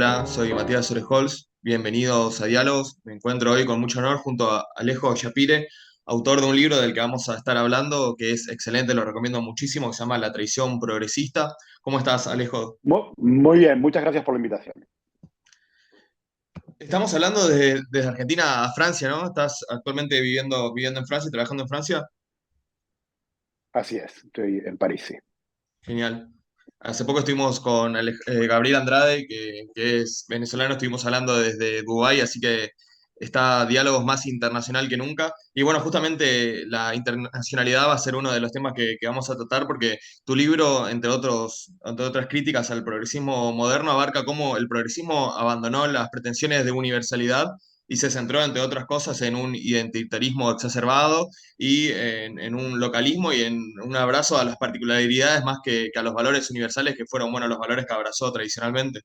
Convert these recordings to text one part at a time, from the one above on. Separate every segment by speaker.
Speaker 1: Hola, soy Matías Orejols. Bienvenidos a Diálogos. Me encuentro hoy con mucho honor junto a Alejo Shapire, autor de un libro del que vamos a estar hablando, que es excelente, lo recomiendo muchísimo, que se llama La traición progresista. ¿Cómo estás, Alejo?
Speaker 2: Muy bien, muchas gracias por la invitación.
Speaker 1: Estamos hablando desde Argentina a Francia, ¿no? ¿Estás actualmente viviendo en Francia y trabajando en Francia?
Speaker 2: Así es, estoy en París, sí.
Speaker 1: Genial. Hace poco estuvimos con Gabriel Andrade, que es venezolano, estuvimos hablando desde Dubái, así que está diálogos más internacional que nunca. Y bueno, justamente la internacionalidad va a ser uno de los temas que vamos a tratar, porque tu libro, entre otras críticas al progresismo moderno, abarca cómo el progresismo abandonó las pretensiones de universalidad y se centró, entre otras cosas, en un identitarismo exacerbado y en un localismo y en un abrazo a las particularidades más que a los valores universales que fueron, bueno, los valores que abrazó tradicionalmente.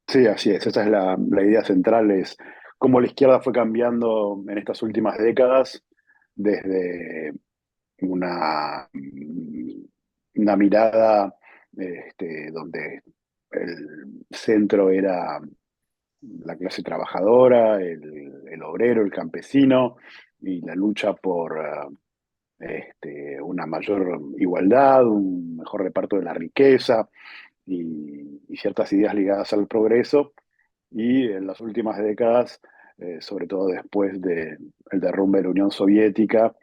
Speaker 2: Sí, así es, esa es la idea central, es cómo la izquierda fue cambiando en estas últimas décadas desde una, una mirada donde el centro era la clase trabajadora, el obrero, el campesino y la lucha por una mayor igualdad, un mejor reparto de la riqueza y ciertas ideas ligadas al progreso. Y en las últimas décadas, sobre todo después del derrumbe de la Unión Soviética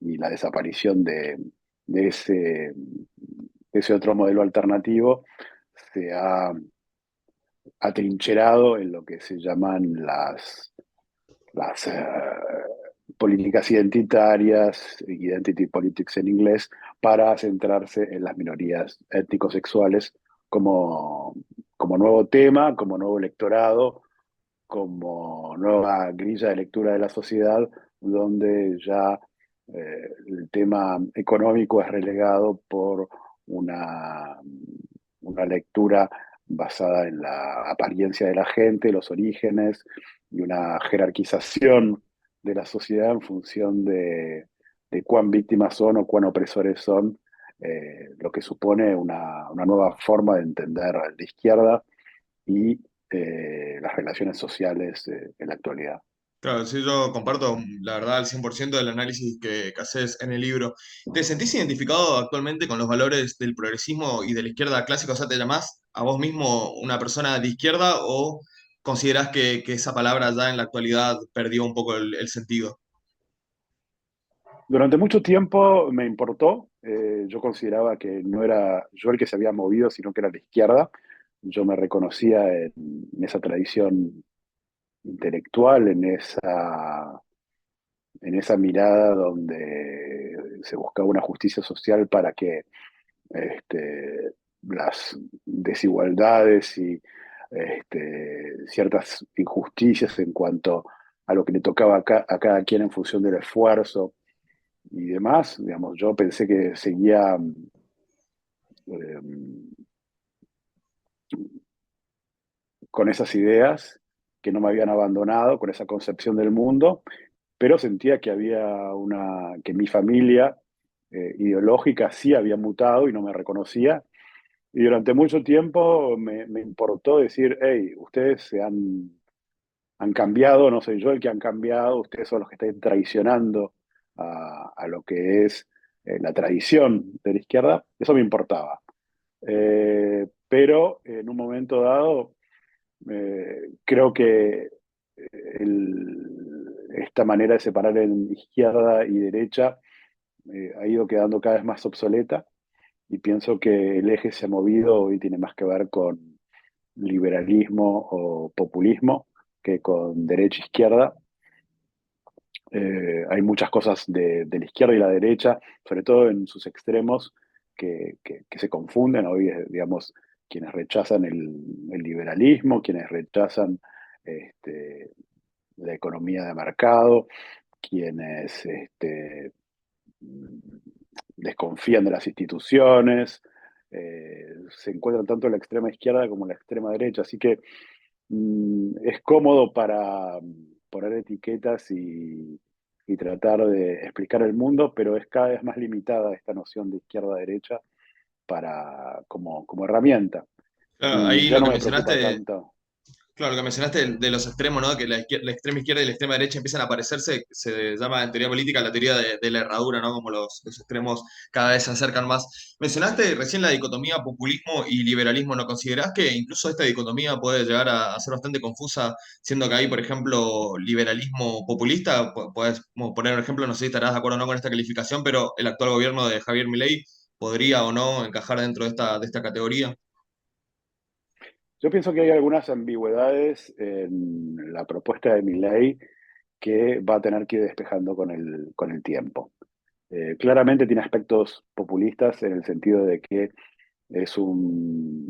Speaker 2: y la desaparición de ese otro modelo alternativo, se ha atrincherado en lo que se llaman las políticas identitarias, identity politics en inglés, para centrarse en las minorías étnico-sexuales como, como nuevo tema, como nuevo electorado, como nueva grilla de lectura de la sociedad, donde ya el tema económico es relegado por una, una lectura basada en la apariencia de la gente, los orígenes y una jerarquización de la sociedad en función de cuán víctimas son o cuán opresores son, lo que supone una nueva forma de entender la izquierda y las relaciones sociales en la actualidad.
Speaker 1: Claro, sí, yo comparto, la verdad, al 100% del análisis que haces en el libro. ¿Te sentís identificado actualmente con los valores del progresismo y de la izquierda clásica? O sea, ¿te llamás a vos mismo una persona de izquierda o considerás que esa palabra ya en la actualidad perdió un poco el sentido?
Speaker 2: Durante mucho tiempo me importó, yo consideraba que no era yo el que se había movido, sino que era la izquierda. Yo me reconocía en esa tradición intelectual, en esa mirada donde se buscaba una justicia social para que las desigualdades y ciertas injusticias en cuanto a lo que le tocaba a cada quien en función del esfuerzo y demás. Digamos, yo pensé que seguía eh, con esas ideas que no me habían abandonado, con esa concepción del mundo, pero sentía que que mi familia ideológica sí había mutado y no me reconocía. Y durante mucho tiempo me importó decir, hey, ustedes han cambiado, no soy yo el que han cambiado, ustedes son los que están traicionando a lo que es la tradición de la izquierda. Eso me importaba. Pero en un momento dado, creo que esta manera de separar en izquierda y derecha ha ido quedando cada vez más obsoleta y pienso que el eje se ha movido y tiene más que ver con liberalismo o populismo que con derecha-izquierda. Hay muchas cosas de la izquierda y la derecha, sobre todo en sus extremos, que se confunden. Hoy, digamos, quienes rechazan el liberalismo, quienes rechazan este, la economía de mercado, quienes desconfían de las instituciones, se encuentran tanto en la extrema izquierda como en la extrema derecha, así que es cómodo para poner etiquetas y tratar de explicar el mundo, pero es cada vez más limitada esta noción de izquierda-derecha como herramienta.
Speaker 1: Claro,
Speaker 2: y
Speaker 1: ahí
Speaker 2: ya
Speaker 1: lo
Speaker 2: no
Speaker 1: que
Speaker 2: me preocupa
Speaker 1: mencionaste.
Speaker 2: tanto.
Speaker 1: Claro, lo que mencionaste de los extremos, ¿no? Que la extrema izquierda y la extrema derecha empiezan a aparecerse, se llama en teoría política la teoría de la herradura, ¿no? Como los extremos cada vez se acercan más. Mencionaste recién la dicotomía populismo y liberalismo. ¿No considerás que incluso esta dicotomía puede llegar a ser bastante confusa, siendo que hay, por ejemplo, liberalismo populista? Puedes poner un ejemplo, no sé si estarás de acuerdo o no con esta calificación, pero el actual gobierno de Javier Milei podría o no encajar dentro de esta categoría.
Speaker 2: Yo pienso que hay algunas ambigüedades en la propuesta de Milei que va a tener que ir despejando con el tiempo. Claramente tiene aspectos populistas en el sentido de que es un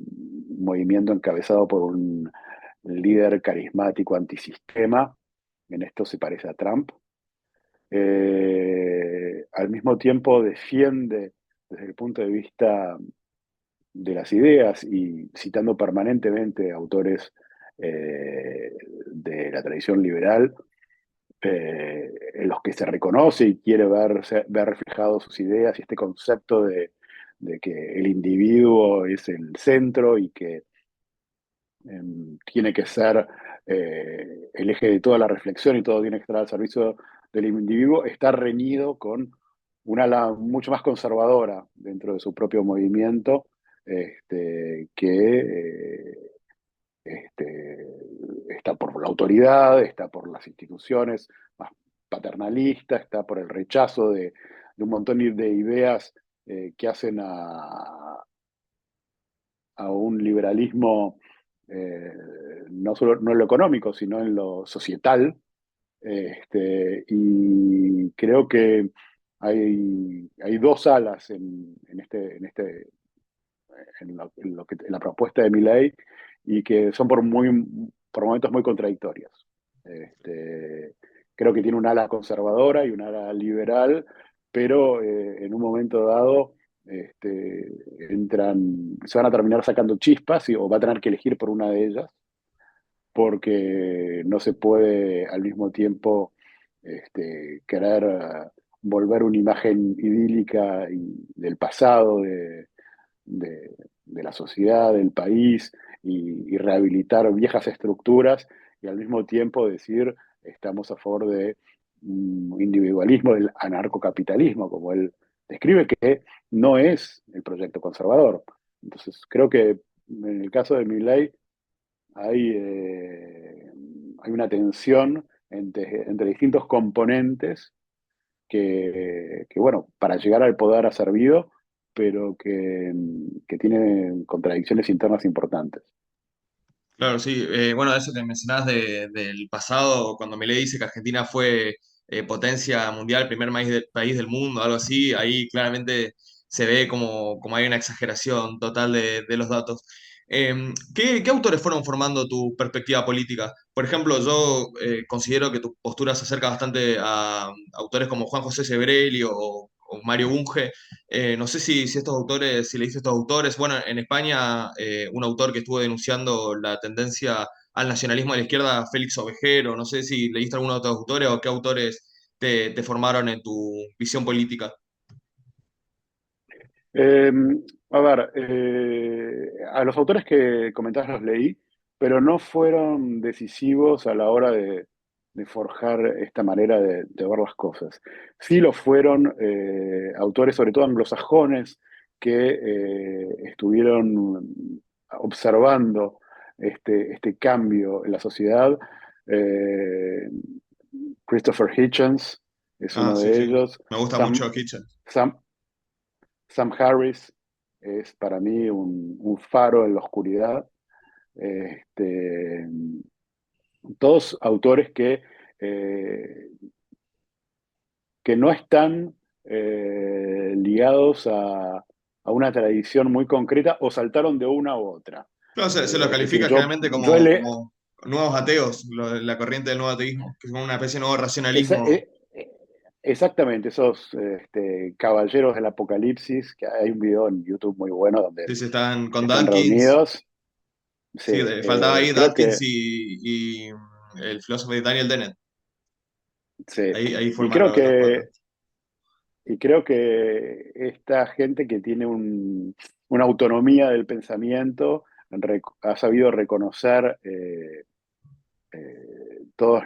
Speaker 2: movimiento encabezado por un líder carismático antisistema. En esto se parece a Trump. Al mismo tiempo defiende desde el punto de vista de las ideas y citando permanentemente autores de la tradición liberal, en los que se reconoce y quiere ver reflejados sus ideas y este concepto de que el individuo es el centro y que tiene que ser el eje de toda la reflexión y todo tiene que estar al servicio del individuo, está reñido con una ala mucho más conservadora dentro de su propio movimiento, que este, está por la autoridad, está por las instituciones más paternalistas, está por el rechazo de un montón de ideas que hacen a un liberalismo eh, no solo no en lo económico, sino en lo societal. Y creo que hay dos alas en la propuesta de Milei y que son por momentos muy contradictorias. Este, Creo que tiene un ala conservadora y un ala liberal, pero en un momento dado se van a terminar sacando chispas o va a tener que elegir por una de ellas, porque no se puede al mismo tiempo querer volver una imagen idílica del pasado de la sociedad, del país, y rehabilitar viejas estructuras, y al mismo tiempo decir estamos a favor de un individualismo, del anarcocapitalismo, como él describe, que no es el proyecto conservador. Entonces, creo que en el caso de Milley hay una tensión entre distintos componentes bueno, para llegar al poder ha servido, pero que tiene contradicciones internas importantes.
Speaker 1: Claro, sí. Bueno, eso que mencionabas del pasado, cuando Milei dice que Argentina fue potencia mundial, primer país del mundo, algo así, ahí claramente se ve como hay una exageración total de los datos. ¿Qué autores fueron formando tu perspectiva política? Por ejemplo, yo considero que tu postura se acerca bastante a autores como Juan José Sebrelli o Mario Bunge. No sé si estos autores, si leíste estos autores. Bueno, en España, un autor que estuvo denunciando la tendencia al nacionalismo de la izquierda, Félix Ovejero. No sé si leíste alguno de estos autores o qué autores te formaron en tu visión política.
Speaker 2: Eh, a ver, a los autores que comentás los leí, pero no fueron decisivos a la hora de forjar esta manera de ver las cosas. Sí lo fueron autores, sobre todo anglosajones, que estuvieron observando este cambio en la sociedad. Eh, Christopher Hitchens es
Speaker 1: Ah,
Speaker 2: uno
Speaker 1: sí,
Speaker 2: de
Speaker 1: sí.
Speaker 2: ellos.
Speaker 1: Me gusta mucho Kitchen.
Speaker 2: Sam, Sam Harris es para mí un faro en la oscuridad. Este, Todos autores eh, que no están ligados a una tradición muy concreta o saltaron de una u otra.
Speaker 1: Claro, se los
Speaker 2: Es decir,
Speaker 1: califica generalmente
Speaker 2: yo
Speaker 1: como nuevos ateos, la corriente del nuevo ateísmo, que es como una especie de nuevo
Speaker 2: esa-
Speaker 1: racionalismo.
Speaker 2: eh, eh, exactamente, esos caballeros del apocalipsis, que hay un video en YouTube muy bueno donde
Speaker 1: Sí, se están con
Speaker 2: están
Speaker 1: Dawkins.
Speaker 2: reunidos. Sí,
Speaker 1: Sí, faltaba ahí
Speaker 2: creo
Speaker 1: Dawkins
Speaker 2: que
Speaker 1: y el filósofo de Daniel Dennett.
Speaker 2: sí.
Speaker 1: Ahí
Speaker 2: Y
Speaker 1: forman
Speaker 2: creo
Speaker 1: los cuatro.
Speaker 2: que Y creo que esta gente que tiene una autonomía del pensamiento ha sabido reconocer todos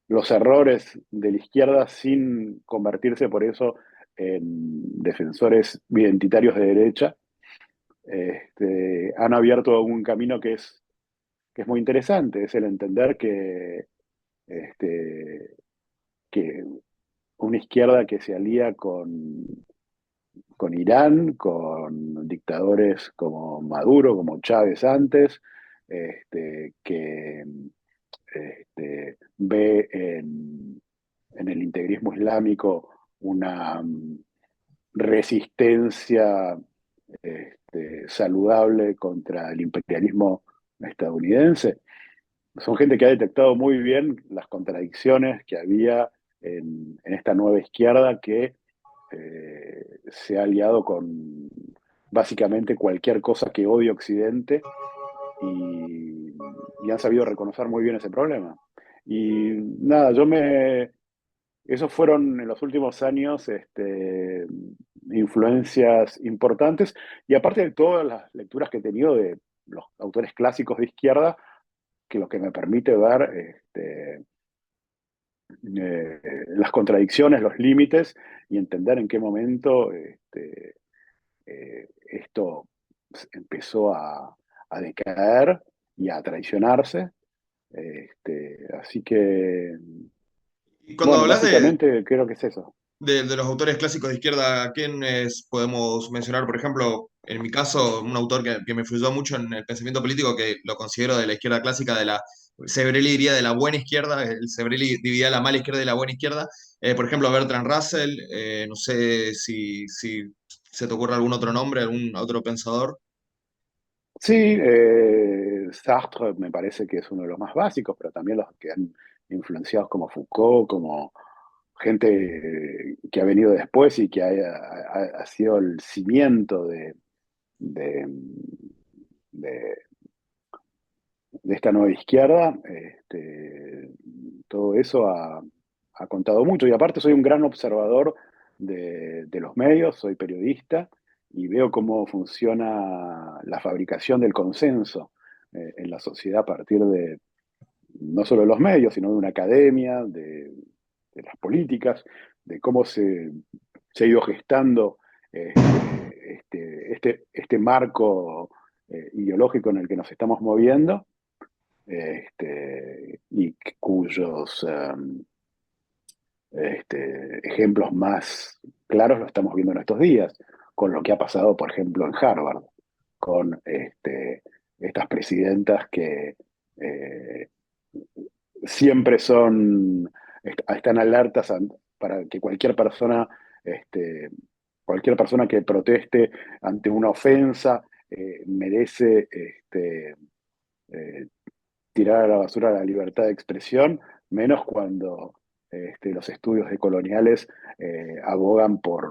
Speaker 2: los errores de la izquierda sin convertirse por eso en defensores identitarios de derecha. Han abierto un camino que es muy interesante, es el entender este, que una izquierda que se alía con Irán, con dictadores como Maduro, como Chávez antes, que ve en el integrismo islámico una resistencia saludable contra el imperialismo estadounidense. Son gente que ha detectado muy bien las contradicciones que había en esta nueva izquierda que se ha aliado con básicamente cualquier cosa que odie Occidente y han sabido reconocer muy bien ese problema. Y nada, esos fueron en los últimos años influencias importantes y aparte de todas las lecturas que he tenido de los autores clásicos de izquierda, que lo que me permite ver las contradicciones, los límites y entender en qué momento esto empezó a decaer y a traicionarse. Así que,
Speaker 1: Y cuando
Speaker 2: bueno,
Speaker 1: hablas de,
Speaker 2: básicamente creo que es eso.
Speaker 1: de los autores clásicos de izquierda, ¿a quiénes podemos mencionar? Por ejemplo, en mi caso, un autor que me influyó mucho en el pensamiento político, que lo considero de la izquierda clásica, de la, Sebrelli diría de la buena izquierda, el Sebrelli dividía la mala izquierda y la buena izquierda. Por ejemplo, Bertrand Russell, no sé si se te ocurre algún otro nombre, algún otro pensador.
Speaker 2: Sí, Sartre me parece que es uno de los más básicos, pero también los que han influenciado como Foucault, como gente que ha venido después y que ha sido el cimiento de, de- de esta nueva izquierda. Todo eso ha contado mucho y aparte soy un gran observador de los medios, soy periodista y veo cómo funciona la fabricación del consenso en la sociedad a partir de no solo de los medios, sino de una academia, de las políticas, de cómo se ha ido gestando este marco ideológico en el que nos estamos moviendo y cuyos ejemplos más claros lo estamos viendo en estos días, con lo que ha pasado, por ejemplo, en Harvard, con estas presidentas que eh, siempre están alertas para que cualquier persona que proteste ante una ofensa merece eh, tirar a la basura la libertad de expresión, menos cuando los estudios decoloniales abogan por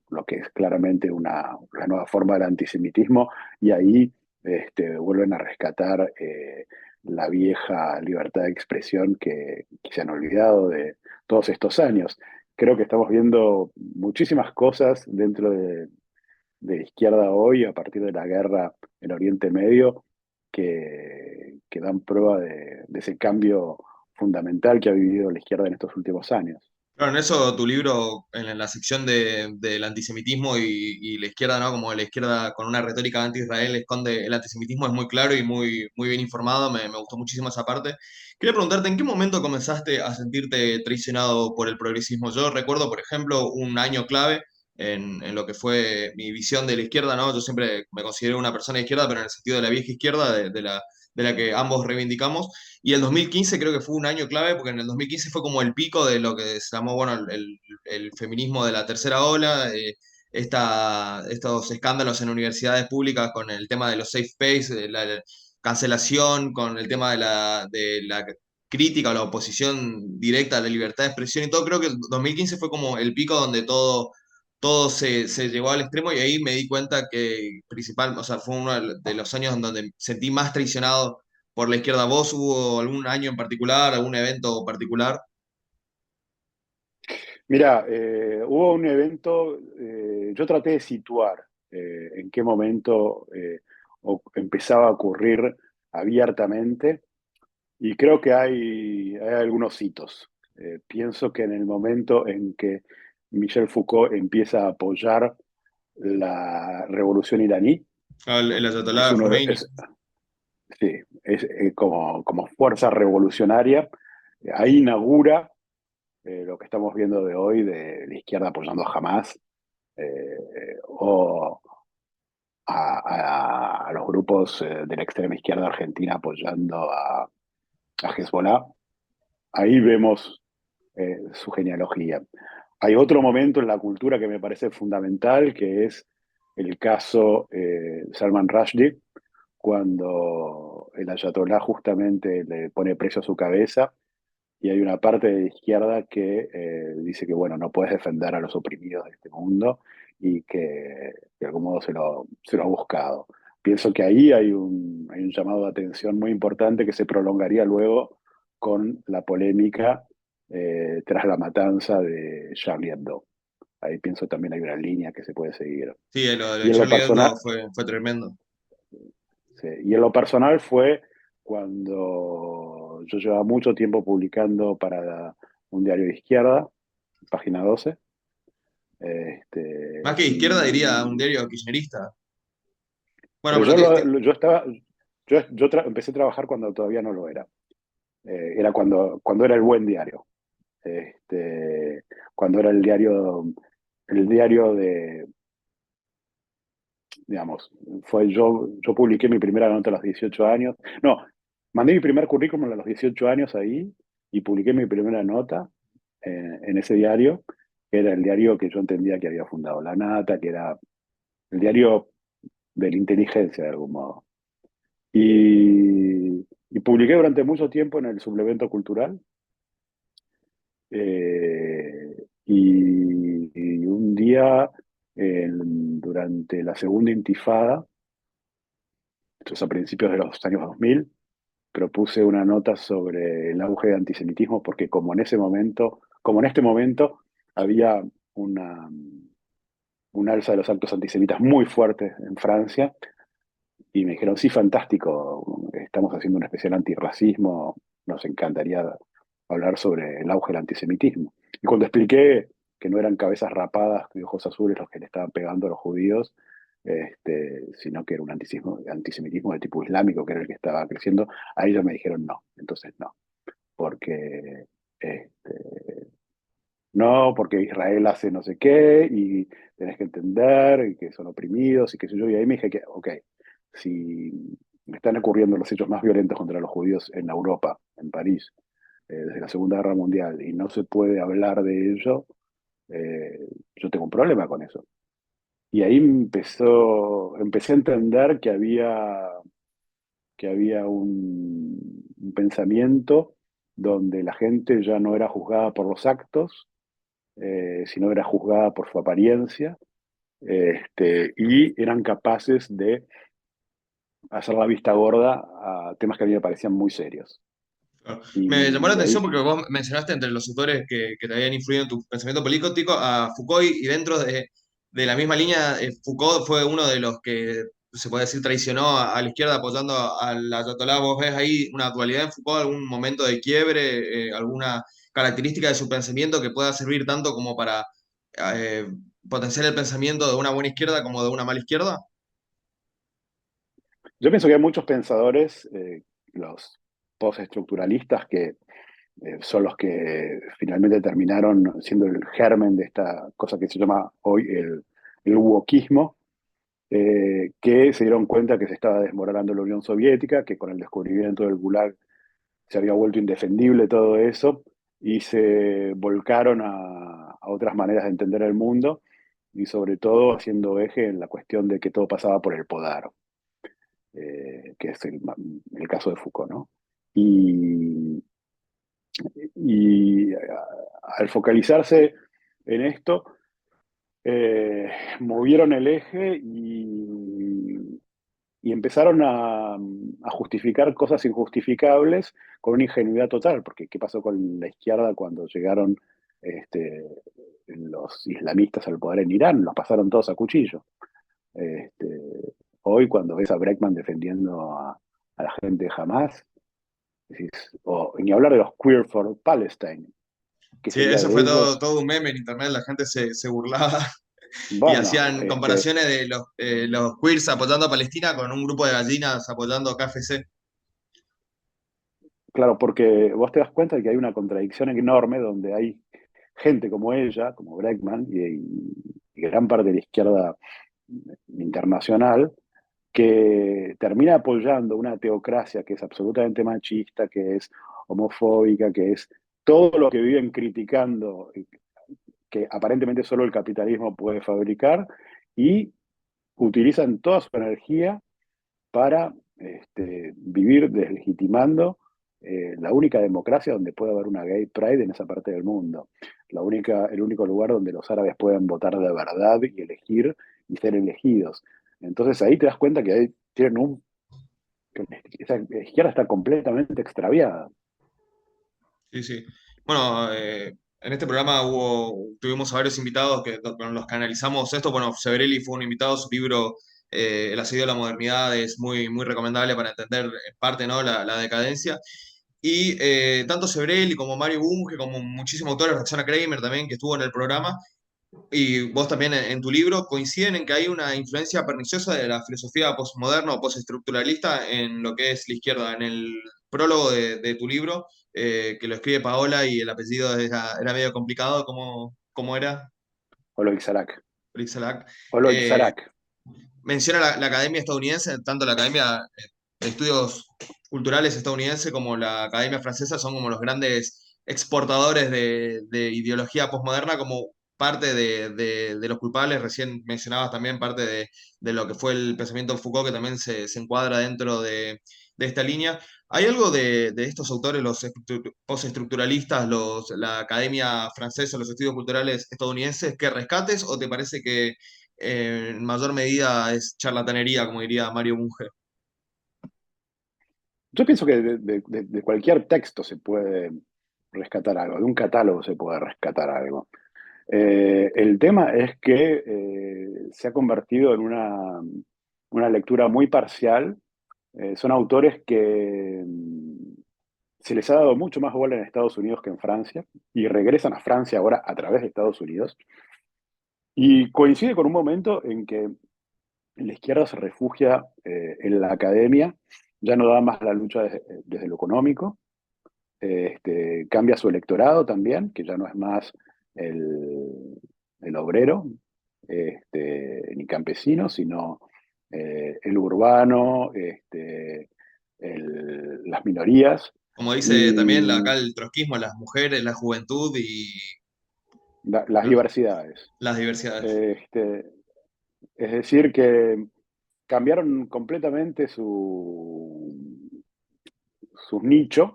Speaker 2: lo que es claramente una nueva forma del antisemitismo y ahí vuelven a rescatar la vieja libertad de expresión que se han olvidado de todos estos años. Creo que estamos viendo muchísimas cosas dentro de la izquierda hoy a partir de la guerra en Oriente Medio que dan prueba de ese cambio fundamental que ha vivido la izquierda en estos últimos años.
Speaker 1: Claro, en eso tu libro, en la sección del antisemitismo y la izquierda, ¿no? Como la izquierda con una retórica anti-Israel esconde el antisemitismo, es muy claro y muy bien informado, me gustó muchísimo esa parte. Quería preguntarte, ¿en qué momento comenzaste a sentirte traicionado por el progresismo? Yo recuerdo, por ejemplo, un año clave en lo que fue mi visión de la izquierda, ¿no? Yo siempre me considero una persona de izquierda, pero en el sentido de la vieja izquierda, de la que ambos reivindicamos. Y el 2015 creo que fue un año clave, porque en el 2015 fue como el pico de lo que se llamó, bueno, el feminismo de la tercera ola, estos escándalos en universidades públicas con el tema de los safe space, de la cancelación, con el tema de la crítica o la oposición directa a la libertad de expresión y todo. Creo que el 2015 fue como el pico donde todo se llevó al extremo y ahí me di cuenta que principal, o sea, fue uno de los años en donde sentí más traicionado por la izquierda. ¿Vos hubo algún año en particular, algún evento particular?
Speaker 2: Mira, hubo un evento, yo traté de situar en qué momento empezaba a ocurrir abiertamente, y creo que hay algunos hitos. Pienso que en el momento en que Michel Foucault empieza a apoyar la revolución iraní,
Speaker 1: El
Speaker 2: es
Speaker 1: Ayatollah
Speaker 2: uno de,
Speaker 1: Khomeini.
Speaker 2: sí, como fuerza revolucionaria, ahí inaugura lo que estamos viendo de hoy de la izquierda apoyando a Hamas, o a los grupos de la extrema izquierda argentina apoyando a Hezbollah. Ahí vemos su genealogía. Hay otro momento en la cultura que me parece fundamental, que es el caso Salman Rushdie, cuando el ayatolá justamente le pone precio a su cabeza, y hay una parte de la izquierda que dice que, bueno, no puedes defender a los oprimidos de este mundo, y que de algún modo se lo ha buscado. Pienso que ahí hay un llamado de atención muy importante que se prolongaría luego con la polémica tras la matanza de Charlie Hebdo. Ahí pienso también hay una línea que se puede seguir.
Speaker 1: Sí, lo
Speaker 2: Y
Speaker 1: de
Speaker 2: en lo
Speaker 1: Charlie Hebdo
Speaker 2: personal,
Speaker 1: fue tremendo.
Speaker 2: sí, y en lo personal fue cuando yo llevaba mucho tiempo publicando para un diario de izquierda, Página 12.
Speaker 1: Más que de izquierda diría un diario kirchnerista. Bueno,
Speaker 2: Pero
Speaker 1: pero
Speaker 2: yo empecé a trabajar cuando todavía no lo era. Era cuando era el buen diario. Este, cuando era el diario de, digamos, yo publiqué mi primera nota a los 18 años. No, mandé mi primer currículum a los 18 años ahí, y publiqué mi primera nota en ese diario, que era el diario que yo entendía que había fundado La Nata, que era el diario de la inteligencia de algún modo. Y publiqué durante mucho tiempo en el suplemento cultural. Y un día, durante la segunda intifada, esto es a principios de los años 2000, propuse una nota sobre el auge de antisemitismo, porque como en este momento, había una, un alza de los actos antisemitas muy fuerte en Francia, y me dijeron, sí, fantástico, estamos haciendo un especial antirracismo, nos encantaría hablar sobre el auge del antisemitismo. Y cuando expliqué que no eran cabezas rapadas y ojos azules los que le estaban pegando a los judíos, sino que era un antisemitismo de tipo islámico, que era el que estaba creciendo, a ellos me dijeron no, entonces no, porque no, porque Israel hace no sé qué, y tenés que entender que son oprimidos y qué sé yo. Y ahí me dije que, ok, si están ocurriendo los hechos más violentos contra los judíos en Europa, en París, desde la Segunda Guerra Mundial, y no se puede hablar de ello, eh, yo tengo un problema con eso. Y ahí empecé a entender que había un pensamiento donde la gente ya no era juzgada por los actos, sino era juzgada por su apariencia, y eran capaces de hacer la vista gorda a temas que a mí me parecían muy serios.
Speaker 1: Claro. Me llamó la
Speaker 2: Y
Speaker 1: atención
Speaker 2: ahí
Speaker 1: porque vos mencionaste entre los autores que te habían influido en tu pensamiento político a Foucault, y dentro de la misma línea, Foucault fue uno de los que se puede decir traicionó a la izquierda apoyando al Ayatollah. ¿Vos ves ahí una dualidad en Foucault, algún momento de quiebre, alguna característica de su pensamiento que pueda servir tanto como para eh, potenciar el pensamiento de una buena izquierda como de una mala izquierda?
Speaker 2: yo pienso que hay muchos pensadores, los postestructuralistas, que son los que finalmente terminaron siendo el germen de esta cosa que se llama hoy el wokismo, que se dieron cuenta que se estaba desmoronando la Unión Soviética, que con el descubrimiento del Gulag se había vuelto indefendible todo eso, y se volcaron a otras maneras de entender el mundo, y sobre todo haciendo eje en la cuestión de que todo pasaba por el poder, que es el caso de Foucault, ¿no? Y, y al focalizarse en esto, movieron el eje, y empezaron a justificar cosas injustificables con una ingenuidad total, porque ¿qué pasó con la izquierda cuando llegaron este, los islamistas al poder en Irán? Los pasaron todos a cuchillo. Este, Hoy cuando ves a Bregman defendiendo a la gente de Hamas, decís, o ni hablar de los Queer for Palestine, ¿qué
Speaker 1: Sí,
Speaker 2: sería
Speaker 1: eso
Speaker 2: de
Speaker 1: fue todo,
Speaker 2: ellos?
Speaker 1: todo un meme en internet, la gente se burlaba y
Speaker 2: Bueno,
Speaker 1: hacían comparaciones de los queers apoyando a Palestina con un grupo de gallinas apoyando a KFC.
Speaker 2: claro, porque vos te das cuenta de que hay una contradicción enorme donde hay gente como ella, como Bregman, y gran parte de la izquierda internacional, que termina apoyando una teocracia que es absolutamente machista, que es homofóbica, que es todo lo que viven criticando, que aparentemente solo el capitalismo puede fabricar, y utilizan toda su energía para vivir deslegitimando la única democracia donde puede haber una gay pride en esa parte del mundo. El único lugar donde los árabes pueden votar de verdad y elegir y ser elegidos. Entonces ahí te das cuenta que ahí tienen que esa izquierda está completamente extraviada.
Speaker 1: Sí, sí. Bueno, en este programa tuvimos a varios invitados con los que analizamos esto. Bueno, Severelli fue un invitado, su libro El asedio a la modernidad es muy, muy recomendable para entender en parte, ¿no? La decadencia. Y tanto Severelli como Mario Bunge, como muchísimos autores, Roxana Kramer también, que estuvo en el programa, y vos también en tu libro coinciden en que hay una influencia perniciosa de la filosofía postmoderna o postestructuralista en lo que es la izquierda. En el prólogo de tu libro, que lo escribe Paola y el apellido era medio complicado, ¿cómo era?
Speaker 2: Olo Ixarak.
Speaker 1: Brixalac.
Speaker 2: Olo
Speaker 1: Eh,
Speaker 2: Ixarak.
Speaker 1: Menciona la academia estadounidense, tanto la academia de estudios culturales estadounidense como la academia francesa son como los grandes exportadores de ideología postmoderna como parte de los culpables. Recién mencionabas también parte de lo que fue el pensamiento de Foucault, que también se encuadra dentro de esta línea. ¿Hay algo de estos autores, los postestructuralistas, la academia francesa, los estudios culturales estadounidenses, que rescates o te parece que en mayor medida es charlatanería, como diría Mario Bunge?
Speaker 2: Yo pienso que de cualquier texto se puede rescatar algo, de un catálogo se puede rescatar algo. El tema es que se ha convertido en una lectura muy parcial. Son autores que se les ha dado mucho más bola en Estados Unidos que en Francia y regresan a Francia ahora a través de Estados Unidos. Y coincide con un momento en que la izquierda se refugia en la academia, ya no da más la lucha desde lo económico, cambia su electorado también, que ya no es más el obrero ni campesino, sino el urbano, las minorías
Speaker 1: Como dice también acá
Speaker 2: y
Speaker 1: el trotskismo, las mujeres, la juventud y
Speaker 2: las diversidades.
Speaker 1: las diversidades.
Speaker 2: Este, es decir, que cambiaron completamente sus nichos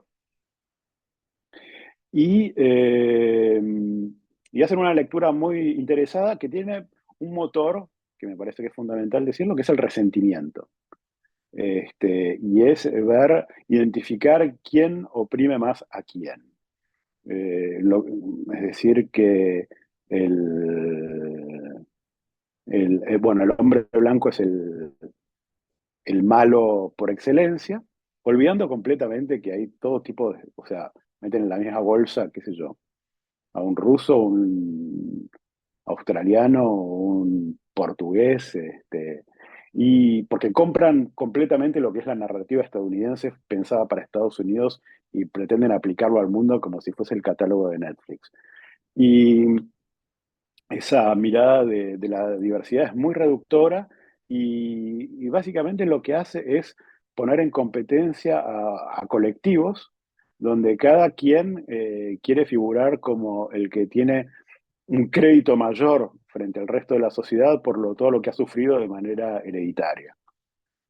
Speaker 2: y, eh, y hacen una lectura muy interesada que tiene un motor, que me parece que es fundamental decirlo, que es el resentimiento. Y es identificar quién oprime más a quién. Es decir, que el, bueno, el hombre blanco es el malo por excelencia, olvidando completamente que hay todo tipo de, o sea, meten en la misma bolsa, qué sé yo, a un ruso, un australiano, un portugués, y porque compran completamente lo que es la narrativa estadounidense pensada para Estados Unidos y pretenden aplicarlo al mundo como si fuese el catálogo de Netflix. Y esa mirada de la diversidad es muy reductora y básicamente lo que hace es poner en competencia a colectivos donde cada quien quiere figurar como el que tiene un crédito mayor frente al resto de la sociedad por todo lo que ha sufrido de manera hereditaria.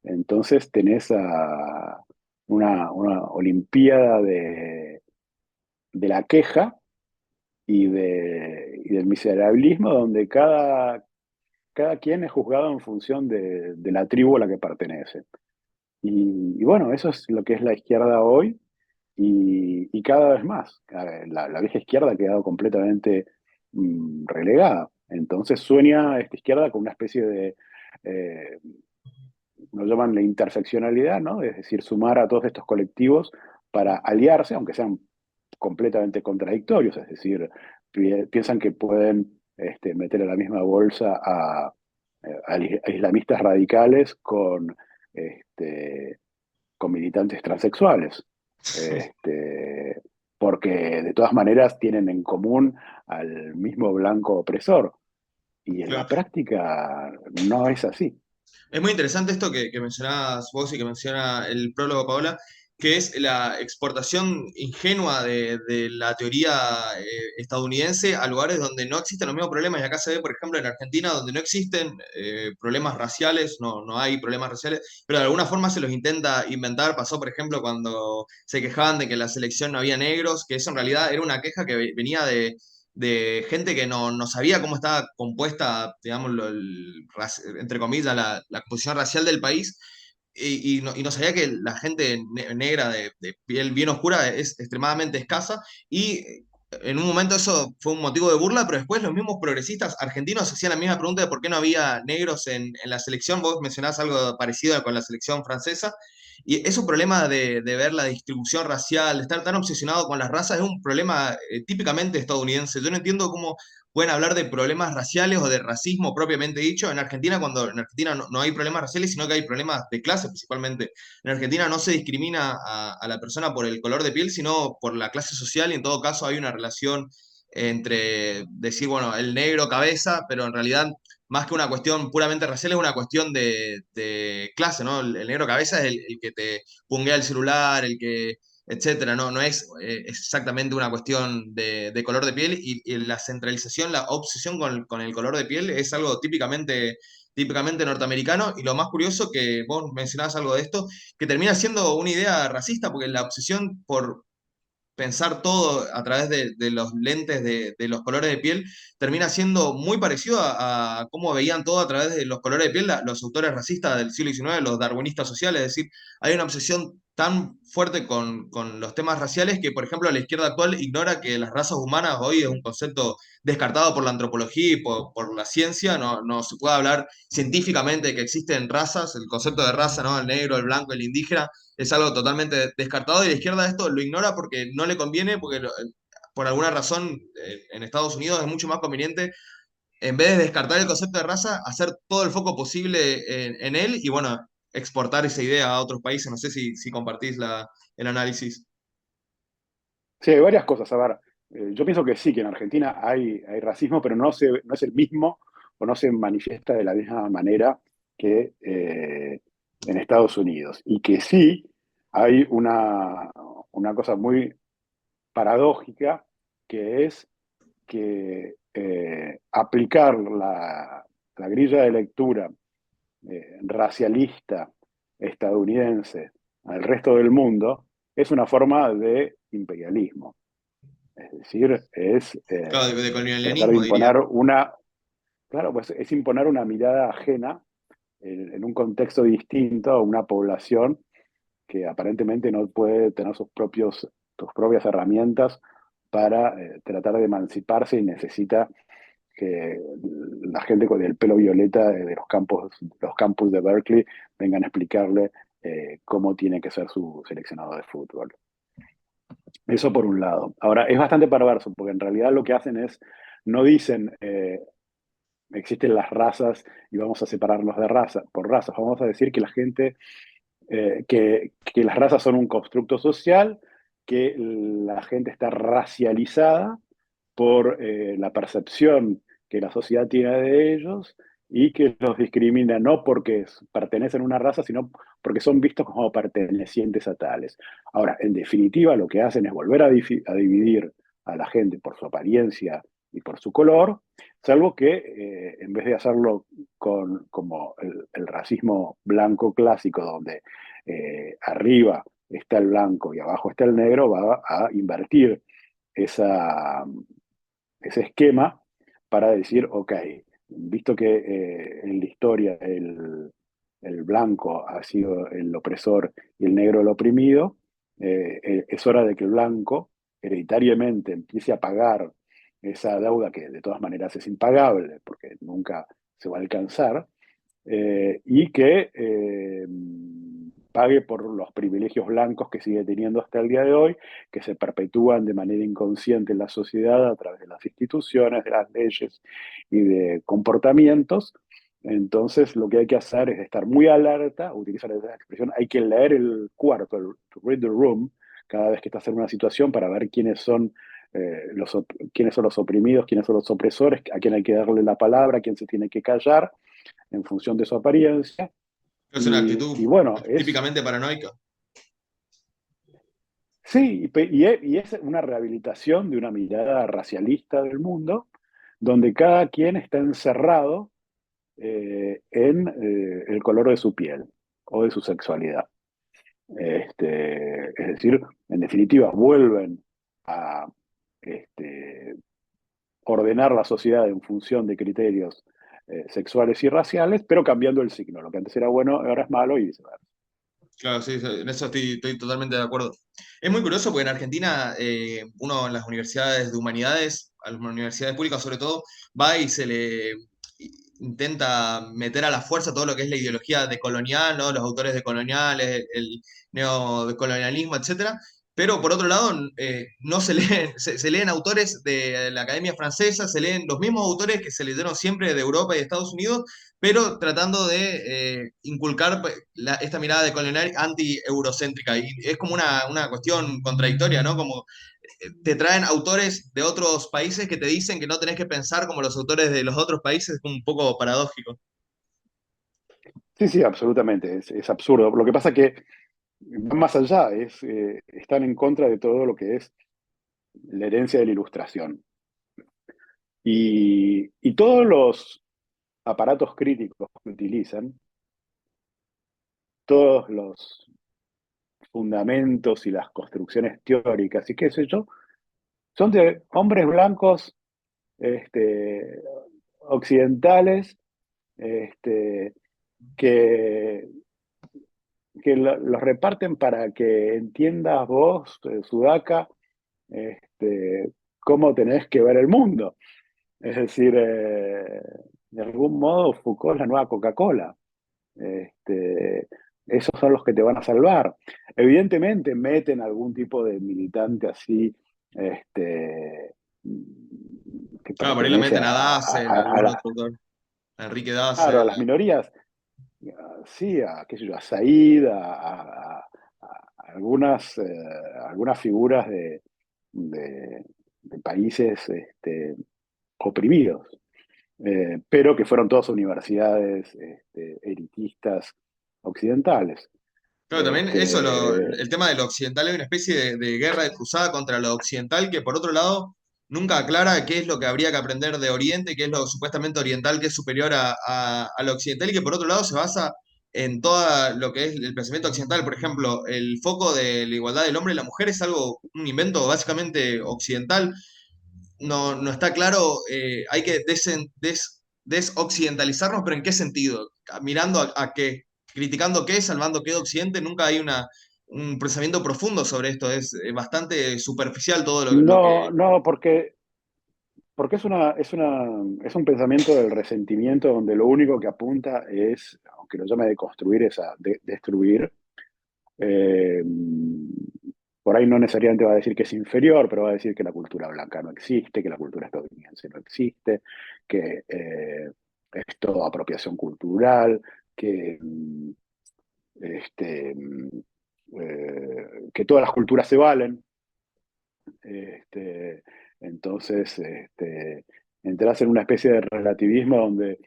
Speaker 2: Entonces tenés una olimpiada de la queja y del miserabilismo donde cada quien es juzgado en función de la tribu a la que pertenece. Y bueno, eso es lo que es la izquierda hoy y cada vez más. La vieja izquierda ha quedado completamente relegada. Entonces sueña esta izquierda con una especie de nos llaman la interseccionalidad, ¿no? Es decir, sumar a todos estos colectivos para aliarse, aunque sean completamente contradictorios, es decir, piensan que pueden meter a la misma bolsa a islamistas radicales este, con militantes transexuales, este, porque de todas maneras tienen en común al mismo blanco opresor, y en la
Speaker 1: Claro.
Speaker 2: práctica no es así.
Speaker 1: Es muy interesante esto que mencionabas vos y que menciona el prólogo Paola, que es la exportación ingenua de la teoría estadounidense a lugares donde no existen los mismos problemas. Y acá se ve, por ejemplo, en Argentina, donde no existen problemas raciales, no hay problemas raciales, pero de alguna forma se los intenta inventar. Pasó, por ejemplo, cuando se quejaban de que en la selección no había negros, que eso en realidad era una queja que venía de gente que no sabía cómo estaba compuesta, digamos, entre comillas, la composición racial del país, y no sabía que la gente negra de piel bien oscura es extremadamente escasa, y en un momento eso fue un motivo de burla, pero después los mismos progresistas argentinos hacían la misma pregunta de por qué no había negros en la selección. Vos mencionás algo parecido con la selección francesa. Y es un problema de ver la distribución racial, de estar tan obsesionado con las razas, es un problema típicamente estadounidense. Yo no entiendo cómo pueden hablar de problemas raciales o de racismo propiamente dicho en Argentina, cuando en Argentina no hay problemas raciales, sino que hay problemas de clase principalmente. En Argentina no se discrimina a la persona por el color de piel, sino por la clase social, y en todo caso hay una relación entre decir, bueno, el negro cabeza, pero en realidad más que una cuestión puramente racial, es una cuestión de clase, ¿no? El negro cabeza es el que te punguea el celular, el que, etcétera, no es exactamente una cuestión de color de piel, y la centralización, la obsesión con el color de piel es algo típicamente norteamericano, y lo más curioso que vos mencionabas algo de esto, que termina siendo una idea racista, porque la obsesión por pensar todo a través de los lentes de los colores de piel, termina siendo muy parecido a cómo veían todo a través de los colores de piel los autores racistas del siglo XIX, los darwinistas sociales. Es decir, hay una obsesión tan fuerte con los temas raciales que, por ejemplo, la izquierda actual ignora que las razas humanas hoy es un concepto descartado por la antropología y por la ciencia. No se puede hablar científicamente de que existen razas, el concepto de raza, ¿no? El negro, el blanco, el indígena, es algo totalmente descartado, y la izquierda esto lo ignora porque no le conviene, porque por alguna razón en Estados Unidos es mucho más conveniente, en vez de descartar el concepto de raza, hacer todo el foco posible en él, y bueno, exportar esa idea a otros países. No sé si compartís el análisis.
Speaker 2: Sí, hay varias cosas. A ver, yo pienso que sí, que en Argentina hay racismo, pero no es el mismo o no se manifiesta de la misma manera que en Estados Unidos. Y que sí hay una cosa muy paradójica, que es que aplicar la grilla de lectura racialista estadounidense al resto del mundo es una forma de imperialismo. Es decir, es
Speaker 1: Claro, de
Speaker 2: tratar de
Speaker 1: colonialismo, diría.
Speaker 2: imponer claro, pues es imponer una mirada ajena en un contexto distinto a una población que aparentemente no puede tener sus propias herramientas para tratar de emanciparse, y necesita que la gente con el pelo violeta de los campus de Berkeley vengan a explicarle cómo tiene que ser su seleccionado de fútbol. Eso por un lado. Ahora, es bastante perverso, porque en realidad lo que hacen es, no dicen, existen las razas y vamos a separarlos de por razas. Vamos a decir que la gente, que las razas son un constructo social, que la gente está racializada por la percepción que la sociedad tiene de ellos, y que los discrimina no porque pertenecen a una raza, sino porque son vistos como pertenecientes a tales. Ahora, en definitiva, lo que hacen es volver a dividir a la gente por su apariencia y por su color, salvo que en vez de hacerlo como el racismo blanco clásico, donde arriba está el blanco y abajo está el negro, va a invertir esa, ese esquema para decir, ok, visto que en la historia el blanco ha sido el opresor y el negro el oprimido, es hora de que el blanco hereditariamente empiece a pagar esa deuda que de todas maneras es impagable porque nunca se va a alcanzar, y que pague por los privilegios blancos que sigue teniendo hasta el día de hoy, que se perpetúan de manera inconsciente en la sociedad a través de las instituciones, de las leyes y de comportamientos. Entonces, lo que hay que hacer es estar muy alerta, utilizar esa expresión, hay que leer el cuarto, to read the room, cada vez que estás en una situación para ver quiénes son los oprimidos, quiénes son los opresores, a quién hay que darle la palabra, a quién se tiene que callar en función de su apariencia.
Speaker 1: Es una actitud
Speaker 2: Y bueno,
Speaker 1: típicamente paranoica.
Speaker 2: sí, y es una rehabilitación de una mirada racialista del mundo, donde cada quien está encerrado en el color de su piel o de su sexualidad. Es decir, en definitiva, vuelven a este, ordenar la sociedad en función de criterios sexuales y raciales, pero cambiando el signo. Lo que antes era bueno, ahora es malo y viceversa.
Speaker 1: Claro, sí, sí, en eso estoy totalmente de acuerdo. Es muy curioso porque en Argentina, uno en las universidades de humanidades, a las universidades públicas sobre todo, va y se le intenta meter a la fuerza todo lo que es la ideología decolonial, ¿no? Los autores decoloniales, el neodecolonialismo, etcétera. Pero por otro lado, no se leen, se leen autores de la Academia Francesa, se leen los mismos autores que se leyeron siempre de Europa y de Estados Unidos, pero tratando de inculcar esta mirada de colonial anti-eurocéntrica. Y es como una cuestión contradictoria, ¿no? Como te traen autores de otros países que te dicen que no tenés que pensar como los autores de los otros países, es como un poco paradójico.
Speaker 2: Sí, sí, absolutamente, es absurdo. Lo que pasa es que van más allá, están en contra de todo lo que es la herencia de la ilustración. Y todos los aparatos críticos que utilizan, todos los fundamentos y las construcciones teóricas y qué sé yo, son de hombres blancos este, occidentales este, que, los reparten para que entiendas vos, Sudaca, este, cómo tenés que ver el mundo. Es decir, de algún modo Foucault es la nueva Coca-Cola. Este, esos son los que te van a salvar. Evidentemente meten algún tipo de militante así, este, que
Speaker 1: Claro, por ahí le
Speaker 2: pertenece
Speaker 1: meten a Dassel, algún
Speaker 2: la,
Speaker 1: otro autor, a Enrique
Speaker 2: claro, a
Speaker 1: Dassel.
Speaker 2: las minorías, sí, qué sé yo, a Said, a algunas figuras de, de países oprimidos, pero que fueron todas universidades elitistas occidentales.
Speaker 1: Claro, también eso,
Speaker 2: Este,
Speaker 1: el tema de lo occidental es una especie de guerra de cruzada contra lo occidental que por otro lado nunca aclara qué es lo que habría que aprender de Oriente, qué es lo supuestamente oriental que es superior a lo occidental y que por otro lado se basa en todo lo que es el pensamiento occidental. Por ejemplo, el foco de la igualdad del hombre y la mujer es algo, un invento básicamente occidental. No está claro, hay que desoccidentalizarnos, pero ¿en qué sentido? Mirando a qué, criticando qué, salvando qué de Occidente, nunca hay un pensamiento profundo sobre esto, es bastante superficial todo lo
Speaker 2: no,
Speaker 1: que...
Speaker 2: no, porque es un pensamiento del resentimiento donde lo único que apunta es, aunque lo llame de construir, es a destruir. Eh, por ahí no necesariamente va a decir que es inferior, pero va a decir que la cultura blanca no existe, que la cultura estadounidense no existe, que es todo apropiación cultural, que, este, que todas las culturas se valen. Este, entonces, entras en una especie de relativismo donde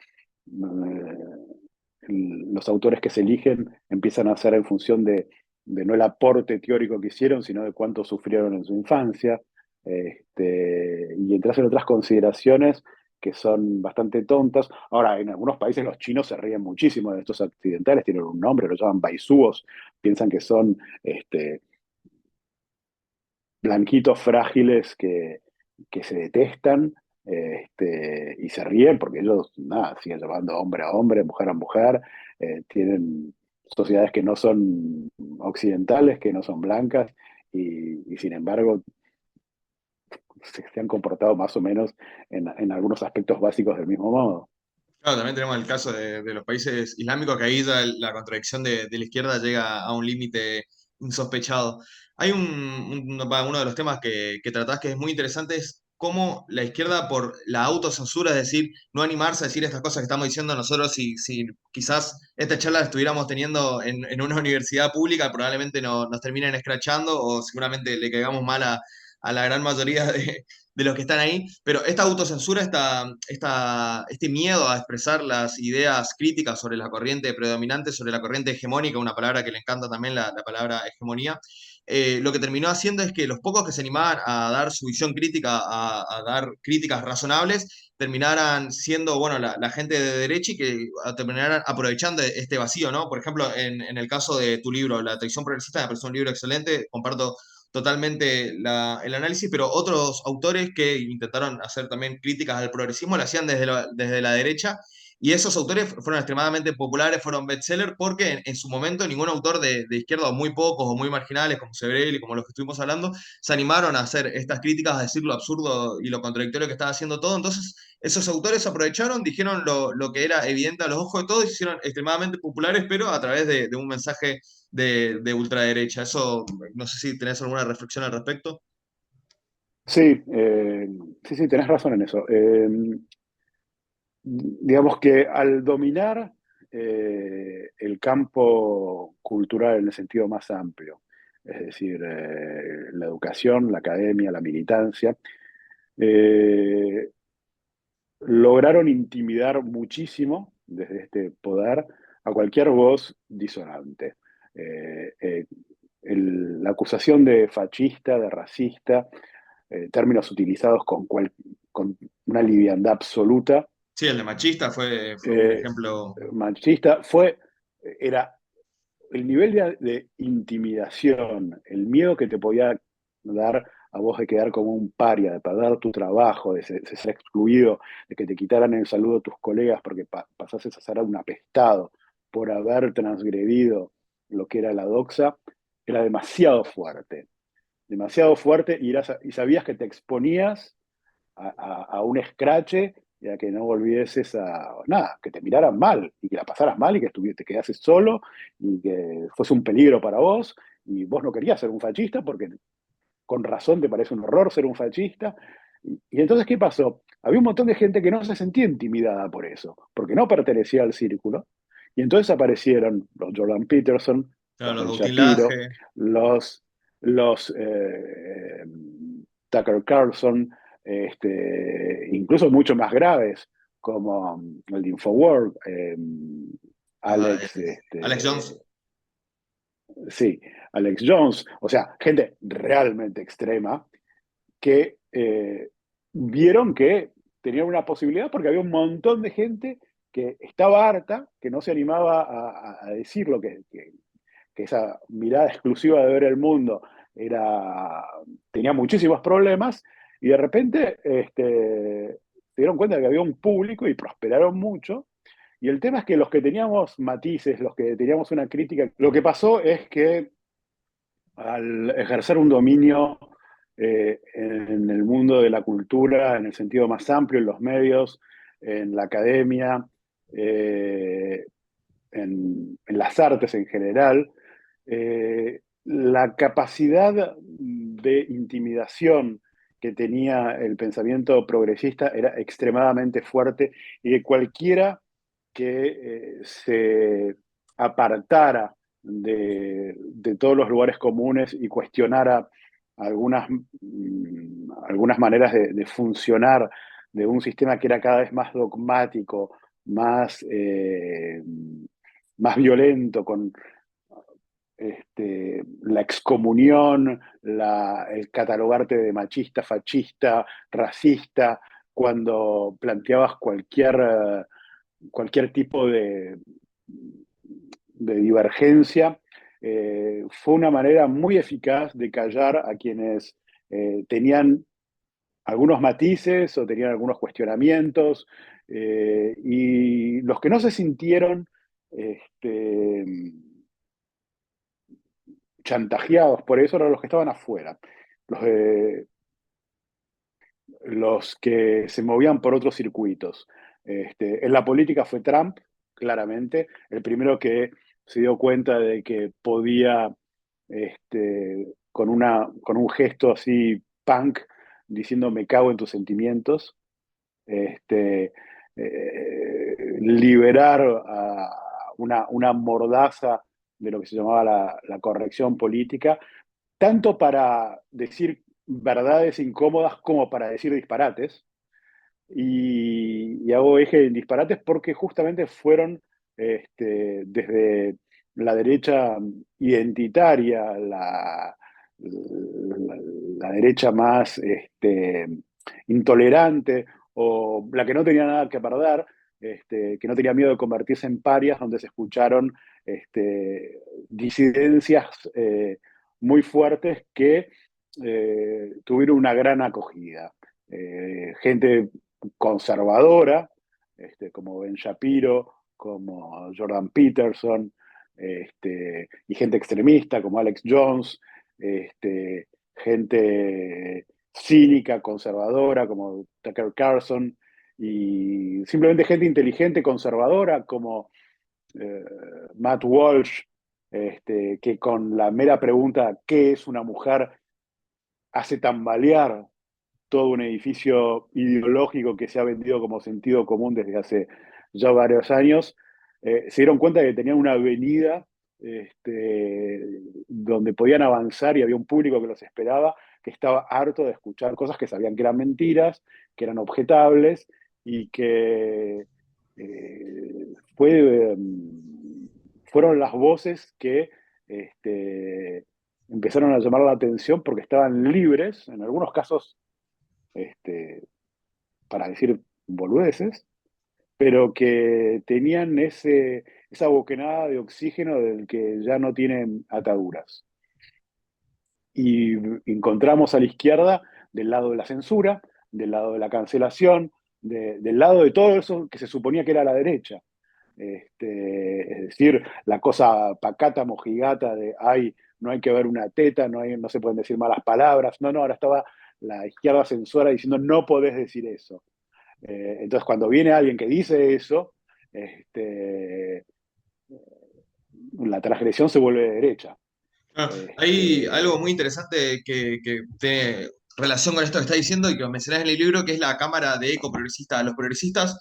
Speaker 2: los autores que se eligen empiezan a hacer en función de no el aporte teórico que hicieron, sino de cuánto sufrieron en su infancia. Y entras en otras consideraciones que son bastante tontas. Ahora, en algunos países los chinos se ríen muchísimo de estos occidentales, tienen un nombre, lo llaman baizúos, piensan que son blanquitos frágiles que se detestan y se ríen porque ellos, nada, siguen llamando hombre a hombre, mujer a mujer, tienen sociedades que no son occidentales, que no son blancas, y sin embargo se han comportado más o menos en algunos aspectos básicos del mismo modo.
Speaker 1: Claro, también tenemos el caso de los países islámicos, que ahí ya la contradicción de la izquierda llega a un límite insospechado. Hay uno de los temas que tratás que es muy interesante, es cómo la izquierda, por la autocensura, es decir, no animarse a decir estas cosas que estamos diciendo nosotros, si quizás esta charla la estuviéramos teniendo en una universidad pública, probablemente nos terminen escrachando o seguramente le caigamos mal a la gran mayoría de los que están ahí, pero esta autocensura, este miedo a expresar las ideas críticas sobre la corriente predominante, sobre la corriente hegemónica, una palabra que le encanta también, la palabra hegemonía, lo que terminó haciendo es que los pocos que se animaban a dar su visión crítica, a dar críticas razonables, terminaran siendo, bueno, la gente de derecha y que terminaran aprovechando este vacío, ¿no? Por ejemplo, en el caso de tu libro, La tradición progresista, me parece un libro excelente, comparto totalmente el análisis, pero otros autores que intentaron hacer también críticas al progresismo lo hacían desde la derecha, y esos autores fueron extremadamente populares, fueron bestsellers, porque en su momento ningún autor de izquierda, o muy pocos, o muy marginales, como Sebrelli, como los que estuvimos hablando, se animaron a hacer estas críticas, a decir lo absurdo y lo contradictorio que estaba haciendo todo. Entonces, esos autores aprovecharon, dijeron lo que era evidente a los ojos de todos, y se hicieron extremadamente populares, pero a través de un mensaje de ultraderecha. Eso, no sé si tenés alguna reflexión al respecto.
Speaker 2: Sí, sí, tenés razón en eso. Digamos que al dominar el campo cultural en el sentido más amplio, es decir, la educación, la academia, la militancia, eh, lograron intimidar muchísimo desde este poder a cualquier voz disonante. Eh, eh, la acusación de fascista, de racista, términos utilizados con una liviandad absoluta,
Speaker 1: Sí, el de machista fue un
Speaker 2: eh,
Speaker 1: ejemplo.
Speaker 2: machista, era el nivel de intimidación, el miedo que te podía dar a vos de quedar como un paria, de perder tu trabajo, de ser excluido, de que te quitaran el saludo a tus colegas porque pasases a ser un apestado por haber transgredido lo que era la doxa, era demasiado fuerte y sabías que te exponías a un escrache y a que no volvieses a nada, que te miraran mal y que la pasaras mal y que te quedases solo y que fuese un peligro para vos y vos no querías ser un fascista porque con razón te parece un horror ser un fascista. Y entonces, ¿qué pasó? Había un montón de gente que no se sentía intimidada por eso, porque no pertenecía al círculo. Y entonces aparecieron los Jordan Peterson,
Speaker 1: Claro,
Speaker 2: los
Speaker 1: los
Speaker 2: Ben
Speaker 1: Agustín
Speaker 2: Shapiro,
Speaker 1: Laje.
Speaker 2: los Tucker Carlson, incluso mucho más graves, como el de Infowars,
Speaker 1: Ah,
Speaker 2: Alex,
Speaker 1: Alex Jones.
Speaker 2: sí, Alex Jones, o sea, gente realmente extrema que vieron que tenían una posibilidad porque había un montón de gente que estaba harta, que no se animaba a decir que esa mirada exclusiva de ver el mundo tenía muchísimos problemas, y de repente se dieron cuenta de que había un público y prosperaron mucho. Y el tema es que los que teníamos matices, los que teníamos una crítica, lo que pasó es que al ejercer un dominio en el mundo de la cultura, en el sentido más amplio, en los medios, en la academia, eh, en las artes en general, la capacidad de intimidación que tenía el pensamiento progresista era extremadamente fuerte, y que cualquiera que se apartara de todos los lugares comunes y cuestionara algunas maneras de funcionar de un sistema que era cada vez más dogmático, más, más violento, con la excomunión, el catalogarte de machista, fascista, racista, cuando planteabas cualquier tipo de divergencia. Fue una manera muy eficaz de callar a quienes tenían algunos matices o tenían algunos cuestionamientos, y los que no se sintieron este, chantajeados por eso eran los que estaban afuera, los, los que se movían por otros circuitos. En la política fue Trump, claramente, el primero que se dio cuenta de que podía, con un gesto así punk, diciendo me cago en tus sentimientos, este, liberar a una mordaza de lo que se llamaba la corrección política, tanto para decir verdades incómodas como para decir disparates. Y hago eje en disparates porque justamente fueron desde la derecha identitaria, la derecha más intolerante o la que no tenía nada que perder, que no tenía miedo de convertirse en parias, donde se escucharon disidencias muy fuertes que tuvieron una gran acogida. Gente conservadora, como Ben Shapiro, como Jordan Peterson, y gente extremista como Alex Jones, gente cínica, conservadora como Tucker Carlson, y simplemente gente inteligente, conservadora como eh, Matt Walsh, que con la mera pregunta ¿qué es una mujer? Hace tambalear todo un edificio ideológico que se ha vendido como sentido común desde hace ya varios años. Se dieron cuenta de que tenían una avenida donde podían avanzar y había un público que los esperaba, que estaba harto de escuchar cosas que sabían que eran mentiras, que eran objetables y que eh, fue, fueron las voces que empezaron a llamar la atención porque estaban libres, en algunos casos este, para decir boludeces, pero que tenían esa bocanada de oxígeno del que ya no tienen ataduras. Y encontramos a la izquierda del lado de la censura, del lado de la cancelación, del lado de todo eso que se suponía que era la derecha. Es decir, la cosa pacata, mojigata de, ay, no hay que ver una teta, no se pueden decir malas palabras. No, no, ahora estaba la izquierda censora diciendo, no podés decir eso. Entonces, cuando viene alguien que dice eso, este, la transgresión se vuelve de derecha.
Speaker 1: Ah, hay
Speaker 2: Este,
Speaker 1: algo muy interesante que tiene relación con esto que está diciendo y que mencionás en el libro, que es la cámara de eco progresista. Los progresistas,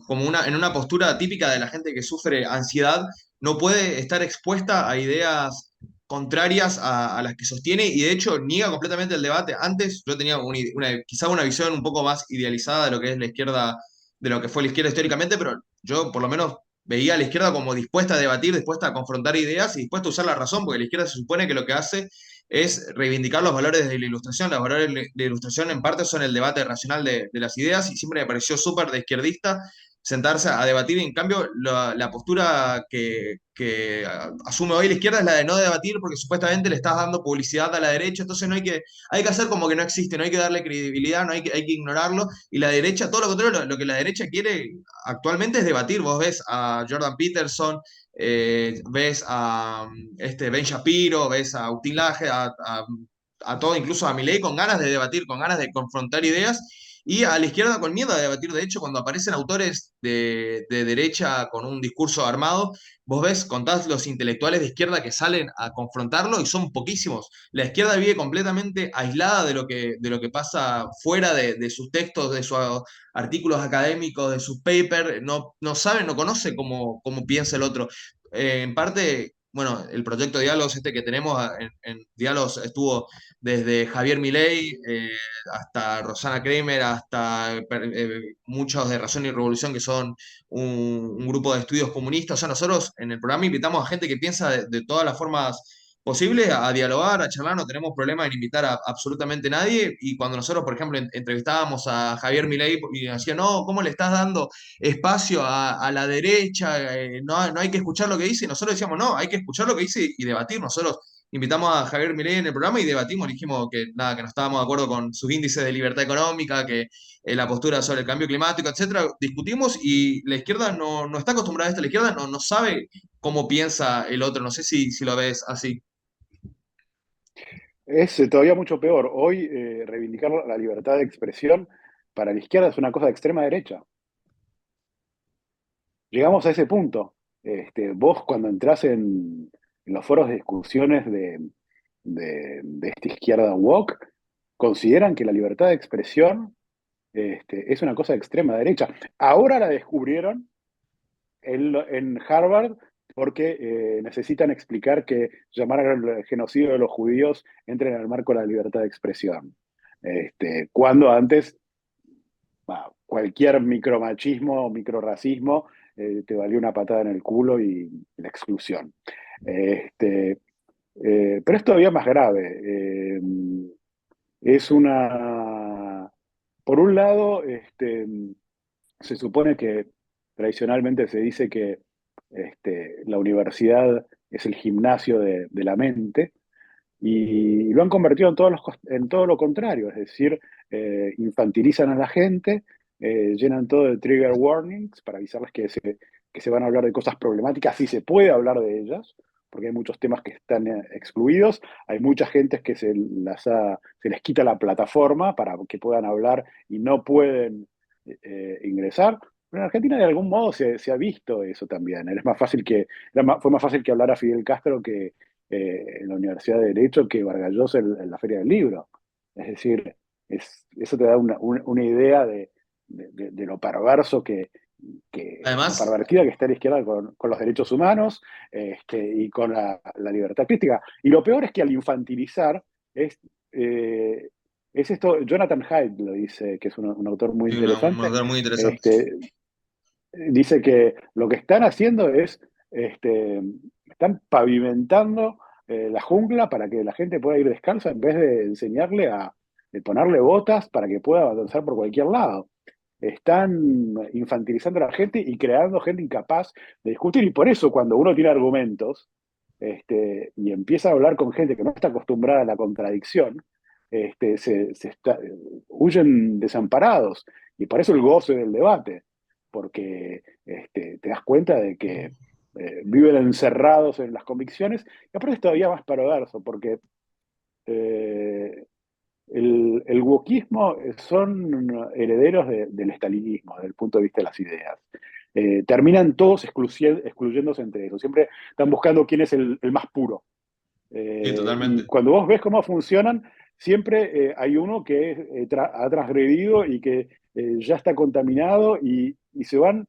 Speaker 1: como en una postura típica de la gente que sufre ansiedad, no puede estar expuesta a ideas contrarias a las que sostiene y de hecho niega completamente el debate. Antes yo tenía quizá una visión un poco más idealizada de lo que es la izquierda, de lo que fue la izquierda históricamente, pero yo por lo menos veía a la izquierda como dispuesta a debatir, dispuesta a confrontar ideas y dispuesta a usar la razón, porque la izquierda se supone que lo que hace es reivindicar los valores de la ilustración. Los valores de la ilustración en parte son el debate racional de las ideas y siempre me pareció súper de izquierdista sentarse a debatir. En cambio, la postura que asume hoy la izquierda es la de no debatir porque supuestamente le estás dando publicidad a la derecha, entonces hay que hacer como que no existe, no hay que darle credibilidad, hay que ignorarlo. Y la derecha, todo lo contrario, lo que la derecha quiere actualmente es debatir. Vos ves a Jordan Peterson, ves a Ben Shapiro, ves a Agustín Laje, a todo, incluso a Milei, con ganas de debatir, con ganas de confrontar ideas, y a la izquierda con miedo de debatir. De hecho, cuando aparecen autores de derecha con un discurso armado, vos ves, contás los intelectuales de izquierda que salen a confrontarlo y son poquísimos. La izquierda vive completamente aislada de lo que pasa fuera de sus textos, de sus artículos académicos, de sus papers, no sabe, no conoce cómo piensa el otro. En parte, bueno, el proyecto Diálogos este que tenemos en Diálogos estuvo desde Javier Milei hasta Rosana Kramer, hasta muchos de Razón y Revolución, que son un grupo de estudios comunistas. O sea, nosotros en el programa invitamos a gente que piensa de todas las formas posible a dialogar, a charlar, no tenemos problema en invitar a absolutamente nadie. Y cuando nosotros, por ejemplo, entrevistábamos a Javier Milei y nos decía, no, ¿cómo le estás dando espacio a la derecha? No hay que escuchar lo que dice. Y nosotros decíamos, no, hay que escuchar lo que dice y debatir. Nosotros invitamos a Javier Milei en el programa y debatimos, dijimos que nada, que no estábamos de acuerdo con sus índices de libertad económica, que la postura sobre el cambio climático, etcétera. Discutimos y la izquierda no está acostumbrada a esto, la izquierda no sabe cómo piensa el otro. No sé si lo ves así.
Speaker 2: es todavía mucho peor. Hoy reivindicar la libertad de expresión para la izquierda es una cosa de extrema derecha. llegamos a ese punto. Vos cuando entrás en los foros de discusiones de esta izquierda woke, consideran que la libertad de expresión es una cosa de extrema derecha. Ahora la descubrieron en Harvard porque necesitan explicar que llamar al genocidio de los judíos entra en el marco de la libertad de expresión. Cuando antes cualquier micromachismo o microracismo te valió una patada en el culo y la exclusión. Este, pero es todavía más grave. Es una... Por un lado, se supone que tradicionalmente se dice que la universidad es el gimnasio de la mente y lo han convertido en todo lo contrario, es decir, infantilizan a la gente, llenan todo de trigger warnings para avisarles que se van a hablar de cosas problemáticas, si se puede hablar de ellas, porque hay muchos temas que están excluidos, hay mucha gente que se les quita la plataforma para que puedan hablar y no pueden ingresar. Pero en Argentina de algún modo se ha visto eso también. Fue más fácil que hablar a Fidel Castro que en la Universidad de Derecho que Vargas Llosa en la Feria del Libro. Es decir, eso te da una idea de lo perverso lo
Speaker 1: Además,
Speaker 2: pervertida que está la izquierda con los derechos humanos y con la libertad crítica. Y lo peor es que al infantilizar es, eh, es esto, Jonathan Haidt lo dice, que es un autor muy
Speaker 1: sí, un
Speaker 2: interesante,
Speaker 1: autor muy interesante.
Speaker 2: este, dice que lo que están haciendo es, están pavimentando la jungla para que la gente pueda ir descalza en vez de enseñarle de ponerle botas para que pueda avanzar por cualquier lado. Están infantilizando a la gente y creando gente incapaz de discutir. Y por eso cuando uno tiene argumentos y empieza a hablar con gente que no está acostumbrada a la contradicción, huyen desamparados. Y por eso el goce del debate, porque te das cuenta de que viven encerrados en las convicciones. Y aparte es todavía más perverso, porque eh, el wokismo son herederos del estalinismo, desde el punto de vista de las ideas. Terminan todos excluyéndose entre ellos. Siempre están buscando quién es el más puro.
Speaker 1: Sí,
Speaker 2: Y
Speaker 1: totalmente.
Speaker 2: cuando vos ves cómo funcionan, siempre hay uno que ha transgredido y que ya está contaminado y se van,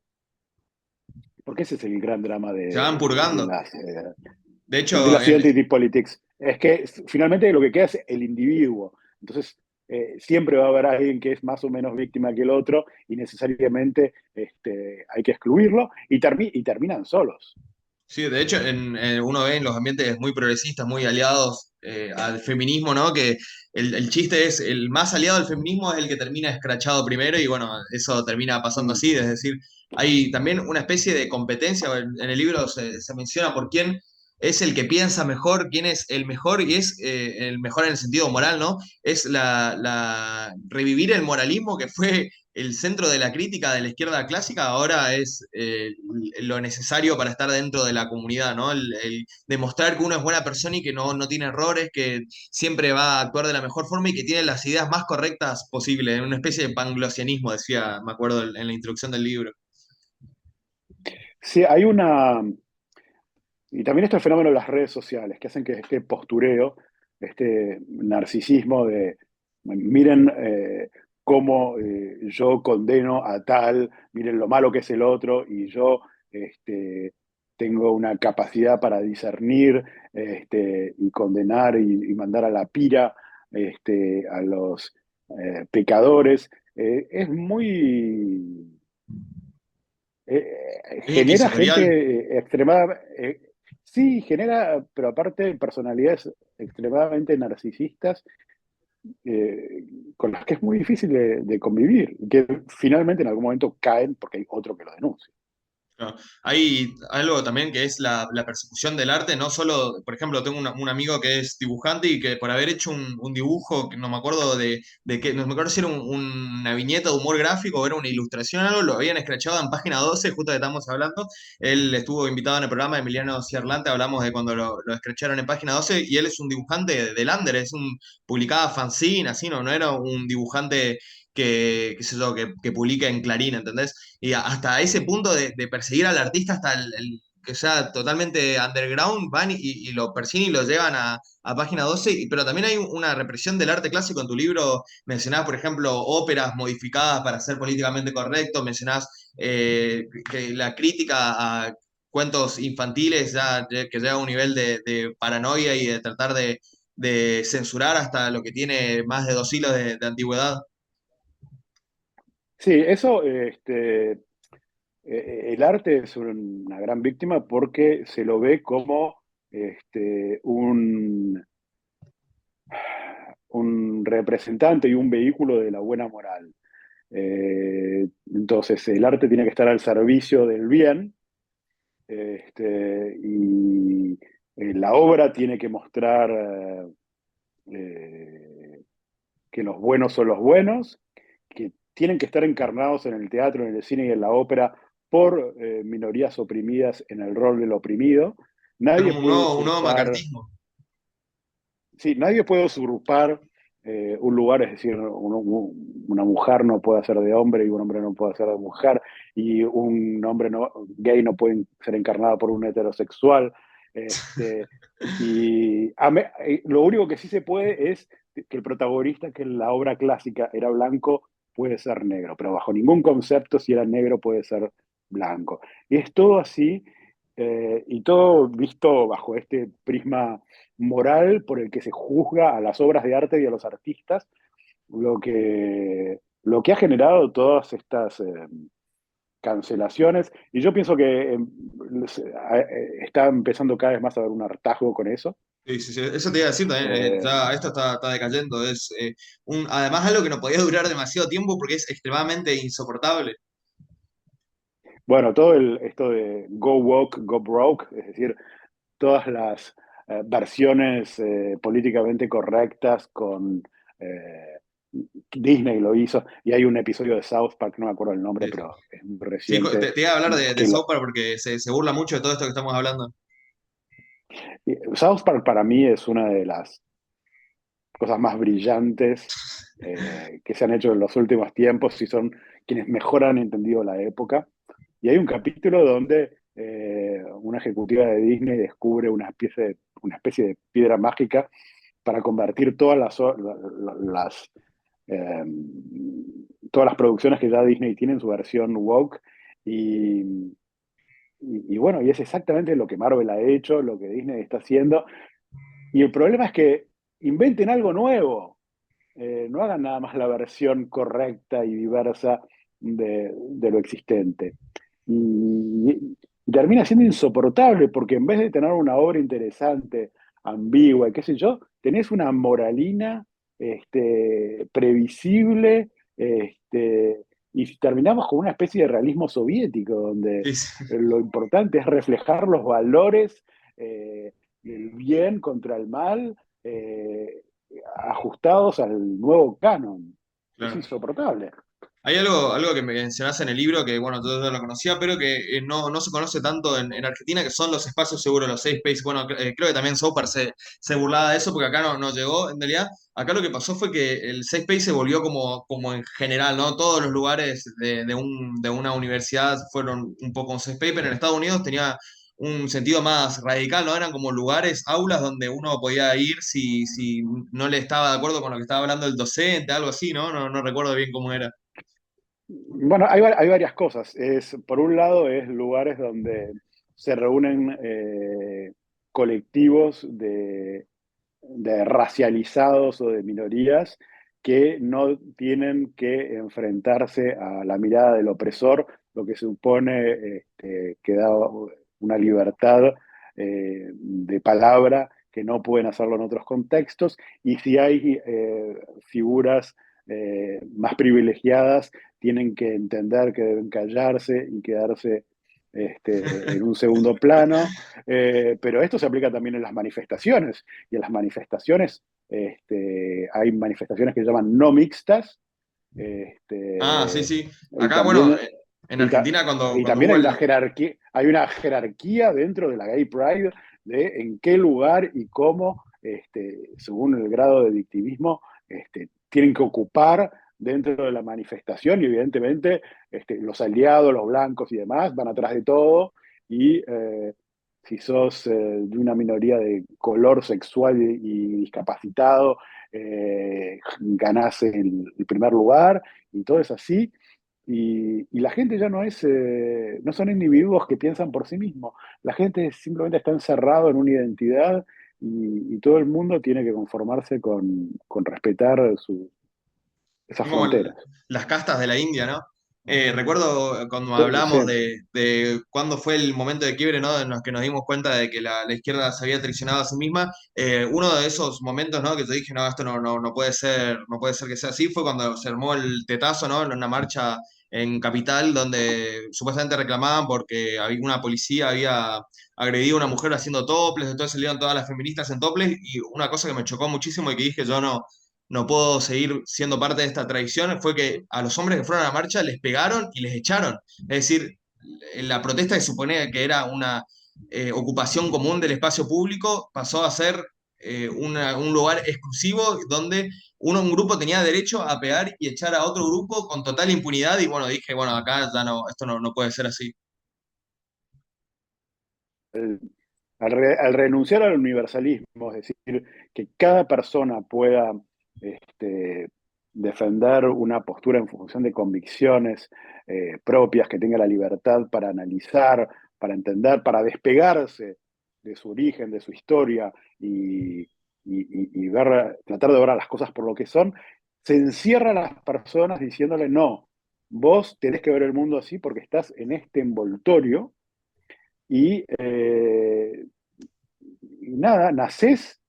Speaker 2: porque ese es el gran drama
Speaker 1: Se van purgando. De
Speaker 2: de
Speaker 1: hecho,
Speaker 2: las identity politics. Es que finalmente lo que queda es el individuo. Entonces, siempre va a haber alguien que es más o menos víctima que el otro y necesariamente hay que excluirlo y terminan solos.
Speaker 1: sí, de hecho, uno ve en los ambientes muy progresistas, muy aliados al feminismo, ¿no? Que el chiste es, el más aliado al feminismo es el que termina escrachado primero y bueno, eso termina pasando
Speaker 2: Mm.
Speaker 1: así, es decir, hay también una especie de competencia, en el libro se menciona por quién es el que piensa mejor, quién es el mejor y es el mejor en el sentido moral, ¿no? Es revivir el moralismo que fue el centro de la crítica de la izquierda clásica ahora es lo necesario para estar dentro de la comunidad, ¿no? El demostrar que uno es buena persona y que no tiene errores, que siempre va a actuar de la mejor forma y que tiene las ideas más correctas posibles, una especie de panglosianismo, decía, me acuerdo en la introducción del libro.
Speaker 2: Sí, hay una. Y también está el fenómeno de las redes sociales, que hacen que este postureo, este narcisismo de, miren cómo yo condeno a tal, miren lo malo que es el otro, y yo tengo una capacidad para discernir y condenar y mandar a la pira a los pecadores. Es muy
Speaker 1: Es
Speaker 2: genera
Speaker 1: inquisitorial.
Speaker 2: gente extremada, sí, genera, pero aparte personalidades extremadamente narcisistas eh, con las que es muy difícil de convivir, y que finalmente en algún momento caen porque hay otro que lo denuncia.
Speaker 1: No. Hay algo también que es la persecución del arte, no solo, por ejemplo, tengo un amigo que es dibujante y que por haber hecho un dibujo, que no me acuerdo de qué, no me acuerdo si era una viñeta de humor gráfico o era una ilustración, algo, lo habían escrachado en página 12 justo que estamos hablando. Él estuvo invitado en el programa de Emiliano Ciarlante, hablamos de cuando lo escracharon en página 12 y él es un dibujante de Lander, publicaba fanzine, así, no era un dibujante qué sé yo, que publique en Clarín, ¿entendés? Y hasta ese punto de perseguir al artista hasta que sea totalmente underground, van y lo persiguen y lo llevan a página 12, pero también hay una represión del arte clásico. En tu libro mencionás, por ejemplo, óperas modificadas para ser políticamente correcto, mencionás que la crítica a cuentos infantiles que llega a un nivel de paranoia y de tratar de censurar hasta lo que tiene más de 2 siglos de antigüedad.
Speaker 2: Sí, eso, el arte es una gran víctima porque se lo ve como un representante y un vehículo de la buena moral. Entonces, el arte tiene que estar al servicio del bien, y la obra tiene que mostrar eh, que los buenos son los buenos, que tienen que estar encarnados en el teatro, en el cine y en la ópera por minorías oprimidas en el rol del oprimido.
Speaker 1: Es
Speaker 2: Nadie
Speaker 1: como
Speaker 2: puede
Speaker 1: un nuevo
Speaker 2: usurpar,
Speaker 1: macartismo.
Speaker 2: sí, nadie puede usurpar un lugar, es decir, una mujer no puede ser de hombre y un hombre no puede ser de mujer, y un hombre gay no puede ser encarnado por un heterosexual. Este, lo único que sí se puede es que el protagonista, que en la obra clásica era blanco, puede ser negro, pero bajo ningún concepto, si era negro, puede ser blanco. Y es todo así, y todo visto bajo este prisma moral por el que se juzga a las obras de arte y a los artistas, lo que ha generado todas estas cancelaciones. Y yo pienso que está empezando cada vez más a haber un hartazgo con eso.
Speaker 1: Sí, sí, sí, eso te iba a decir también,
Speaker 2: Eh,
Speaker 1: ya esto está decayendo, es además algo que no podía durar demasiado tiempo porque es extremadamente insoportable.
Speaker 2: bueno, todo esto de Go Woke, Go Broke, es decir, todas las versiones políticamente correctas con eh, Disney lo hizo, y hay un episodio de South Park, no me acuerdo el nombre,
Speaker 1: Sí, sí.
Speaker 2: pero es muy
Speaker 1: Sí,
Speaker 2: reciente,
Speaker 1: te iba a hablar de
Speaker 2: que
Speaker 1: South Park porque se burla mucho de todo esto que estamos hablando.
Speaker 2: South Park para mí es una de las cosas más brillantes que se han hecho en los últimos tiempos y son quienes mejor han entendido la época. Y hay un capítulo donde una ejecutiva de Disney descubre una especie de piedra mágica para convertir eh, todas las producciones que ya Disney tiene en su versión woke. Y bueno, y es exactamente lo que Marvel ha hecho, lo que Disney está haciendo. Y el problema es que inventen algo nuevo, no hagan nada más la versión correcta y diversa de lo existente. Y termina siendo insoportable porque en vez de tener una obra interesante, ambigua y qué sé yo, tenés una moralina previsible, y terminamos con una especie de realismo soviético, donde
Speaker 1: Sí, sí.
Speaker 2: lo importante es reflejar los valores eh, del bien contra el mal, ajustados al nuevo canon. Es
Speaker 1: Claro.
Speaker 2: insoportable.
Speaker 1: Hay algo que me mencionás en el libro que, bueno, yo ya lo conocía, pero que no se conoce tanto en Argentina, que son los espacios seguros, los safe space. Bueno, creo que también Soper se burlaba de eso porque acá no llegó. En realidad, acá lo que pasó fue que el safe space se volvió como en general, ¿no? Todos los lugares de una universidad fueron un poco un safe space, pero en Estados Unidos tenía un sentido más radical, ¿no? Eran como lugares, aulas donde uno podía ir si no le estaba de acuerdo con lo que estaba hablando el docente, algo así, ¿no? No recuerdo bien cómo era.
Speaker 2: Bueno, hay varias cosas. Por un lado, es lugares donde se reúnen colectivos de racializados o de minorías que no tienen que enfrentarse a la mirada del opresor, lo que supone que da una libertad de palabra que no pueden hacerlo en otros contextos. Y si hay figuras más privilegiadas, tienen que entender que deben callarse y quedarse en un segundo plano. Pero esto se aplica también en las manifestaciones, y en las manifestaciones hay manifestaciones que se llaman no mixtas,
Speaker 1: Ah, sí,
Speaker 2: este,
Speaker 1: sí.
Speaker 2: y
Speaker 1: Acá, bueno,
Speaker 2: también,
Speaker 1: en
Speaker 2: y, ta-
Speaker 1: Argentina
Speaker 2: y
Speaker 1: cuando
Speaker 2: también
Speaker 1: hubo
Speaker 2: hay
Speaker 1: el...
Speaker 2: una jerarquía dentro de la Gay Pride de en qué lugar y cómo, según el grado de victimismo, tienen que ocupar dentro de la manifestación y evidentemente los aliados, los blancos y demás van atrás de todo y si sos de una minoría de color sexual y discapacitado, ganás el primer lugar y todo es así. Y la gente ya no son individuos que piensan por sí mismos. La gente simplemente está encerrado en una identidad y todo el mundo tiene que conformarse con respetar esas
Speaker 1: Son como
Speaker 2: fronteras.
Speaker 1: las castas de la India, ¿no? Recuerdo cuando
Speaker 2: Sí,
Speaker 1: hablamos de cuándo fue el momento de quiebre, ¿no? En los que nos dimos cuenta de que la izquierda se había traicionado a sí misma. Uno de esos momentos, ¿no? Que yo dije, no, esto no puede ser, no puede ser que sea así, fue cuando se armó el tetazo, ¿no? En una marcha en Capital, donde supuestamente reclamaban porque una policía había agredido a una mujer haciendo toples, entonces salieron todas las feministas en toples, y una cosa que me chocó muchísimo y que dije, yo no puedo seguir siendo parte de esta tradición, fue que a los hombres que fueron a la marcha les pegaron y les echaron. Es decir, la protesta que suponía que era una ocupación común del espacio público pasó a ser un lugar exclusivo donde un grupo tenía derecho a pegar y echar a otro grupo con total impunidad y bueno, dije, bueno, acá ya no, esto no puede ser así.
Speaker 2: eh, al renunciar al universalismo, es decir, que cada persona pueda este, defender una postura en función de convicciones propias, que tenga la libertad para analizar, para entender, para despegarse de su origen, de su historia y tratar de ver las cosas por lo que son, se encierra a las personas diciéndole, no, vos tenés que ver el mundo así porque estás en este envoltorio y nada, nacés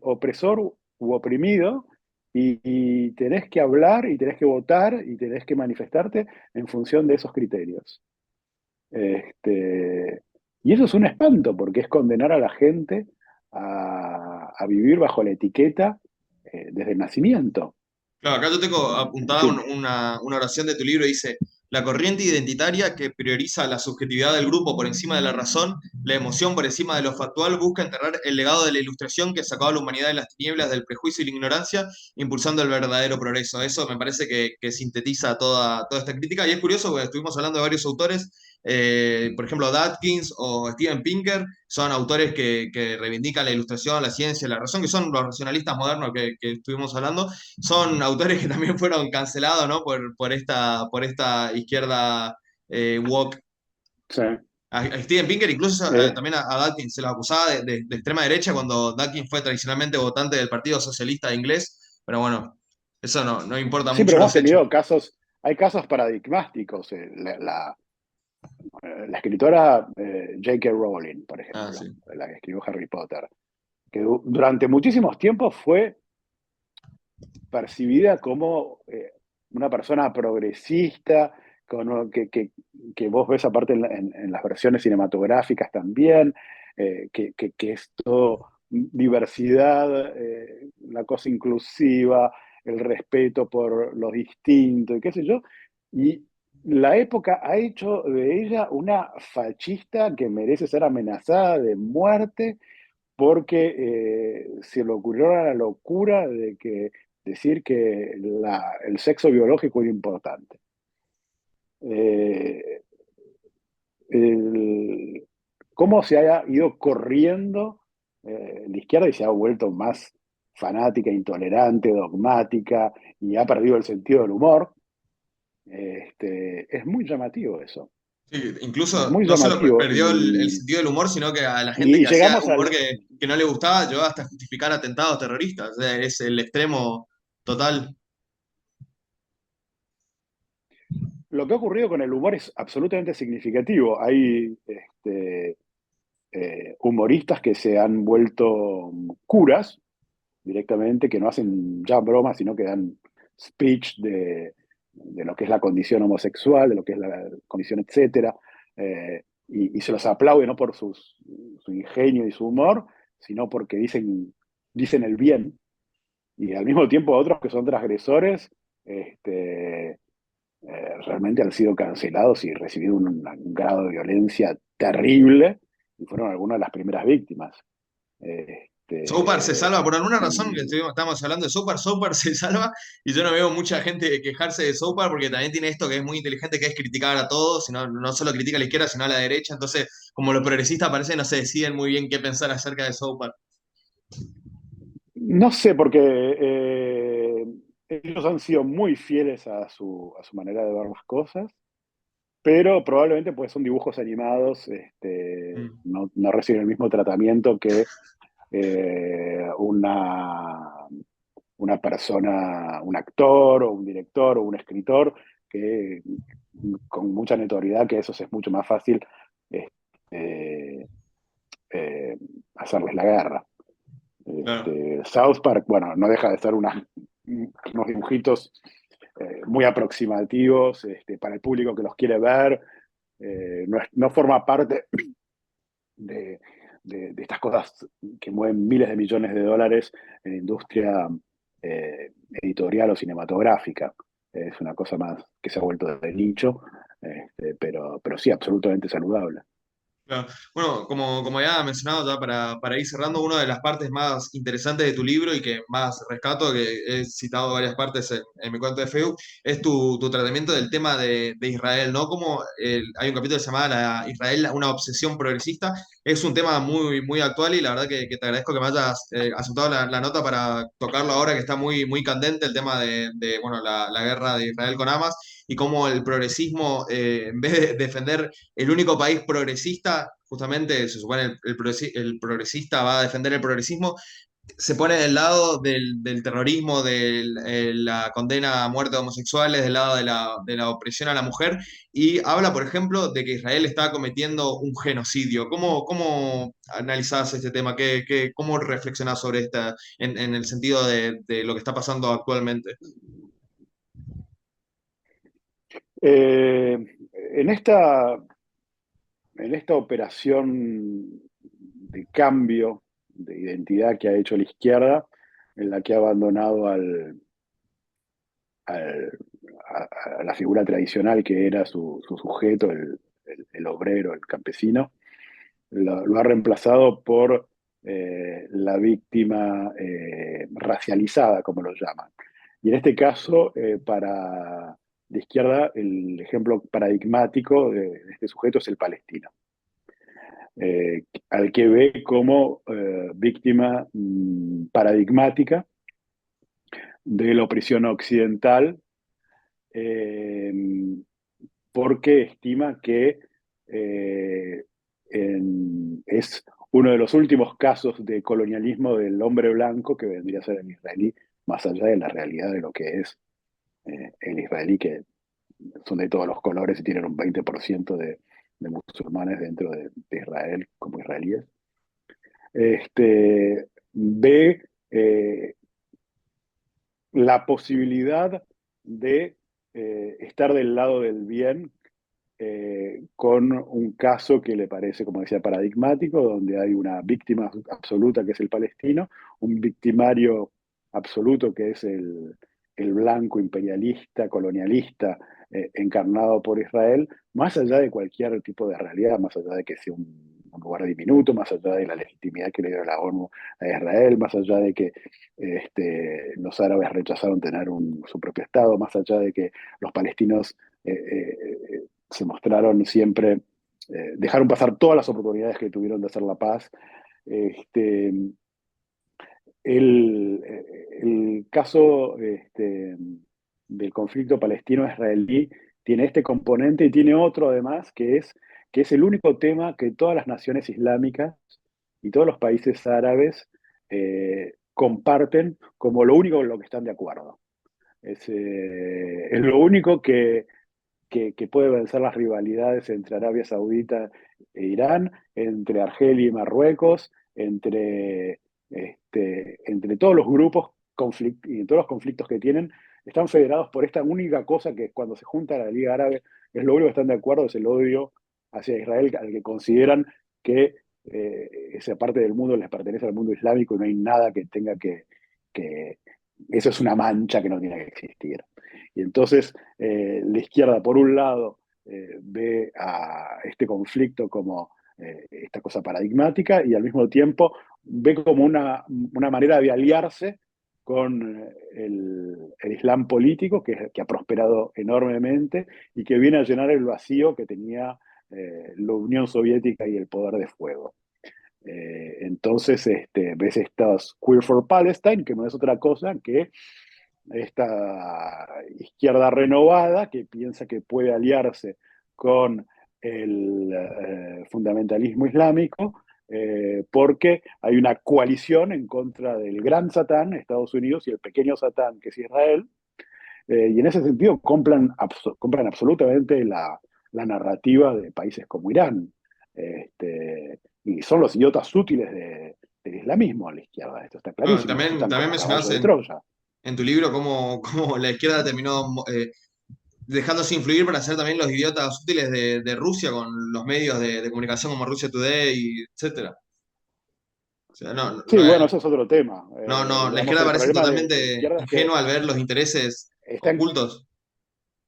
Speaker 2: opresor u oprimido y tenés que hablar y tenés que votar y tenés que manifestarte en función de esos criterios. Este, y eso es un espanto porque es condenar a la gente a vivir bajo la etiqueta desde el nacimiento.
Speaker 1: Claro, acá yo tengo
Speaker 2: En
Speaker 1: apuntada
Speaker 2: fin,
Speaker 1: una oración de tu libro, dice, la corriente identitaria que prioriza la subjetividad del grupo por encima de la razón, la emoción por encima de lo factual, busca enterrar el legado de la ilustración que sacaba a la humanidad de las tinieblas del prejuicio y la ignorancia, impulsando el verdadero progreso. Eso me parece que sintetiza toda esta crítica y es curioso porque estuvimos hablando de varios autores, por ejemplo, Dawkins o Steven Pinker, son autores que reivindican la ilustración, la ciencia, la razón, que son los racionalistas modernos que estuvimos hablando, son autores que también fueron cancelados, ¿no? Por esta izquierda woke.
Speaker 2: sí.
Speaker 1: A Steven Pinker, incluso
Speaker 2: Eh,
Speaker 1: también a Dawkins se lo acusaba de extrema derecha cuando Dawkins fue tradicionalmente votante del Partido Socialista Inglés, pero bueno, eso no importa
Speaker 2: sí, pero
Speaker 1: mucho
Speaker 2: hemos
Speaker 1: los hechos.
Speaker 2: tenido casos, hay casos paradigmáticos. La escritora J.K. Rowling, por
Speaker 1: Ah,
Speaker 2: ejemplo,
Speaker 1: sí.
Speaker 2: la que escribió Harry Potter, que durante muchísimos tiempos fue percibida como una persona progresista, que vos ves aparte en las versiones cinematográficas también, que es todo diversidad, la cosa inclusiva, el respeto por lo distinto y qué sé yo. Y la época ha hecho de ella una fascista que merece ser amenazada de muerte porque se le ocurrió la locura de que decir que el sexo biológico era importante. Eh, el- Cómo se haya ido corriendo la izquierda y se ha vuelto más fanática, intolerante, dogmática y ha perdido el sentido del humor. Es muy llamativo eso.
Speaker 1: Sí,
Speaker 2: Es
Speaker 1: incluso
Speaker 2: muy
Speaker 1: no solo
Speaker 2: llamativo.
Speaker 1: perdió el sentido del humor, sino que a la gente
Speaker 2: Y
Speaker 1: que hacía
Speaker 2: llegamos
Speaker 1: humor
Speaker 2: al,
Speaker 1: que no le gustaba, llegó hasta justificar atentados terroristas. O sea, es el extremo total.
Speaker 2: lo que ha ocurrido con el humor es absolutamente significativo. Hay humoristas que se han vuelto curas directamente, que no hacen ya bromas, sino que dan speech de lo que es la condición homosexual, de lo que es la condición, etcétera, y se los aplaude no por su ingenio y su humor, sino porque dicen el bien, y al mismo tiempo otros que son transgresores, realmente han sido cancelados y recibido un grado de violencia terrible y fueron algunas de las primeras víctimas.
Speaker 1: Soapar se salva por alguna razón que
Speaker 2: Y
Speaker 1: estamos hablando de Soapar, Soapar se salva y yo no veo mucha gente quejarse de Soapar porque también tiene esto que es muy inteligente, que es criticar a todos, sino, no solo critica a la izquierda, sino a la derecha, entonces como los progresistas parece no se deciden muy bien qué pensar acerca de Soapar.
Speaker 2: no sé, porque ellos han sido muy fieles a su manera de ver las cosas, pero probablemente pues son dibujos animados,
Speaker 1: Mm,
Speaker 2: no reciben el mismo tratamiento que una persona, un actor o un director o un escritor, que con mucha notoriedad, que eso es mucho más fácil este, eh, hacerles la guerra.
Speaker 1: claro.
Speaker 2: South Park, bueno, no deja de ser unos dibujitos muy aproximativos para el público que los quiere ver. No forma parte de, de estas cosas que mueven miles de millones de dólares en la industria editorial o cinematográfica. Es una cosa más que se ha vuelto de nicho, pero sí, absolutamente saludable.
Speaker 1: Claro. Bueno, como ya mencionado, ya para ir cerrando, una de las partes más interesantes de tu libro y que más rescato, que he citado varias partes en mi cuenta de Facebook, es tu tratamiento del tema de Israel, ¿no? Como hay un capítulo que se llama Israel, una obsesión progresista. Es un tema muy, muy actual y la verdad que te agradezco que me hayas aceptado la nota para tocarlo ahora, que está muy, muy candente el tema bueno, la guerra de Israel con Hamas y cómo el progresismo, en vez de defender el único país progresista, justamente se supone el progresista va a defender el progresismo, se pone del lado del terrorismo, de la condena a muerte de homosexuales, del lado de la opresión a la mujer, y habla, por ejemplo, de que Israel está cometiendo un genocidio. ¿Cómo analizás este tema? ¿Cómo reflexionás sobre esta, en el sentido de lo que está pasando actualmente?
Speaker 2: Eh, en esta, en esta operación de cambio de identidad que ha hecho la izquierda, en la que ha abandonado al- a la figura tradicional que era su sujeto, el obrero, el campesino, lo ha reemplazado por la víctima racializada, como lo llaman. Y en este caso, para la izquierda, el ejemplo paradigmático de este sujeto es el palestino, al que ve como víctima paradigmática de la opresión occidental, eh, porque estima que eh, es uno de los últimos casos de colonialismo del hombre blanco que vendría a ser el israelí, más allá de la realidad de lo que es el israelí, que son de todos los colores y tienen un 20% de musulmanes dentro de Israel como israelíes. Ve la posibilidad de estar del lado del bien con un caso que le parece, como decía, paradigmático, donde hay una víctima absoluta que es el palestino, un victimario absoluto que es el blanco imperialista, colonialista, encarnado por Israel, más allá de cualquier tipo de realidad, más allá de que sea un lugar diminuto, más allá de la legitimidad que le dio la ONU a Israel, más allá de que los árabes rechazaron tener su propio Estado, más allá de que los palestinos se mostraron siempre, dejaron pasar todas las oportunidades que tuvieron de hacer la paz. Este, el caso del conflicto palestino-israelí tiene este componente y tiene otro además, que es el único tema que todas las naciones islámicas y todos los países árabes comparten como lo único en lo que están de acuerdo. Es lo único que puede vencer las rivalidades entre Arabia Saudita e Irán, entre Argelia y Marruecos, entre todos los grupos y todos los conflictos que tienen, están federados por esta única cosa que cuando se junta la Liga Árabe es lo único que están de acuerdo, es el odio hacia Israel, al que consideran que esa parte del mundo les pertenece al mundo islámico y no hay nada que tenga que eso es una mancha que no tiene que existir. Y entonces la izquierda, por un lado, ve a este conflicto como esta cosa paradigmática y al mismo tiempo ve como una manera de aliarse con el Islam político, que ha prosperado enormemente y que viene a llenar el vacío que tenía la Unión Soviética y el poder de fuego. Entonces, ves estas Queer for Palestine, que no es otra cosa que esta izquierda renovada que piensa que puede aliarse con el fundamentalismo islámico, porque hay una coalición en contra del gran Satán, Estados Unidos, y el pequeño Satán, que es Israel, y en ese sentido compran absolutamente la narrativa de países como Irán. Y son los idiotas útiles del islamismo a la izquierda, esto está
Speaker 1: Bueno,
Speaker 2: clarísimo,
Speaker 1: también,
Speaker 2: están
Speaker 1: también
Speaker 2: como caballo
Speaker 1: mencionás
Speaker 2: de Troya.
Speaker 1: en tu libro cómo la izquierda terminó dejándose influir para ser también los idiotas útiles de Rusia con los medios de comunicación como Russia Today, etcétera. O sea,
Speaker 2: Sí, bueno, eso es otro tema.
Speaker 1: la
Speaker 2: Digamos,
Speaker 1: izquierda
Speaker 2: el
Speaker 1: parece
Speaker 2: problema de la
Speaker 1: totalmente
Speaker 2: izquierda es que
Speaker 1: ingenua al ver los intereses
Speaker 2: está en,
Speaker 1: ocultos.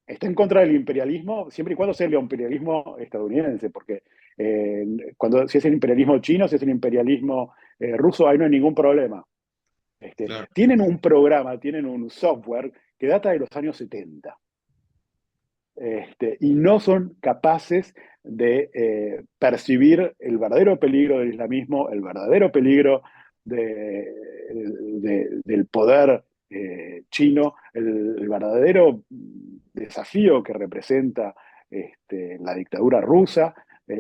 Speaker 2: está en contra del imperialismo, siempre y cuando sea el imperialismo estadounidense, porque si es el imperialismo chino, si es el imperialismo ruso, ahí no hay ningún problema.
Speaker 1: Claro.
Speaker 2: Tienen un programa, tienen un software que data de los años 70, y no son capaces de percibir el verdadero peligro del islamismo, el verdadero peligro del poder chino, el verdadero desafío que representa la dictadura rusa.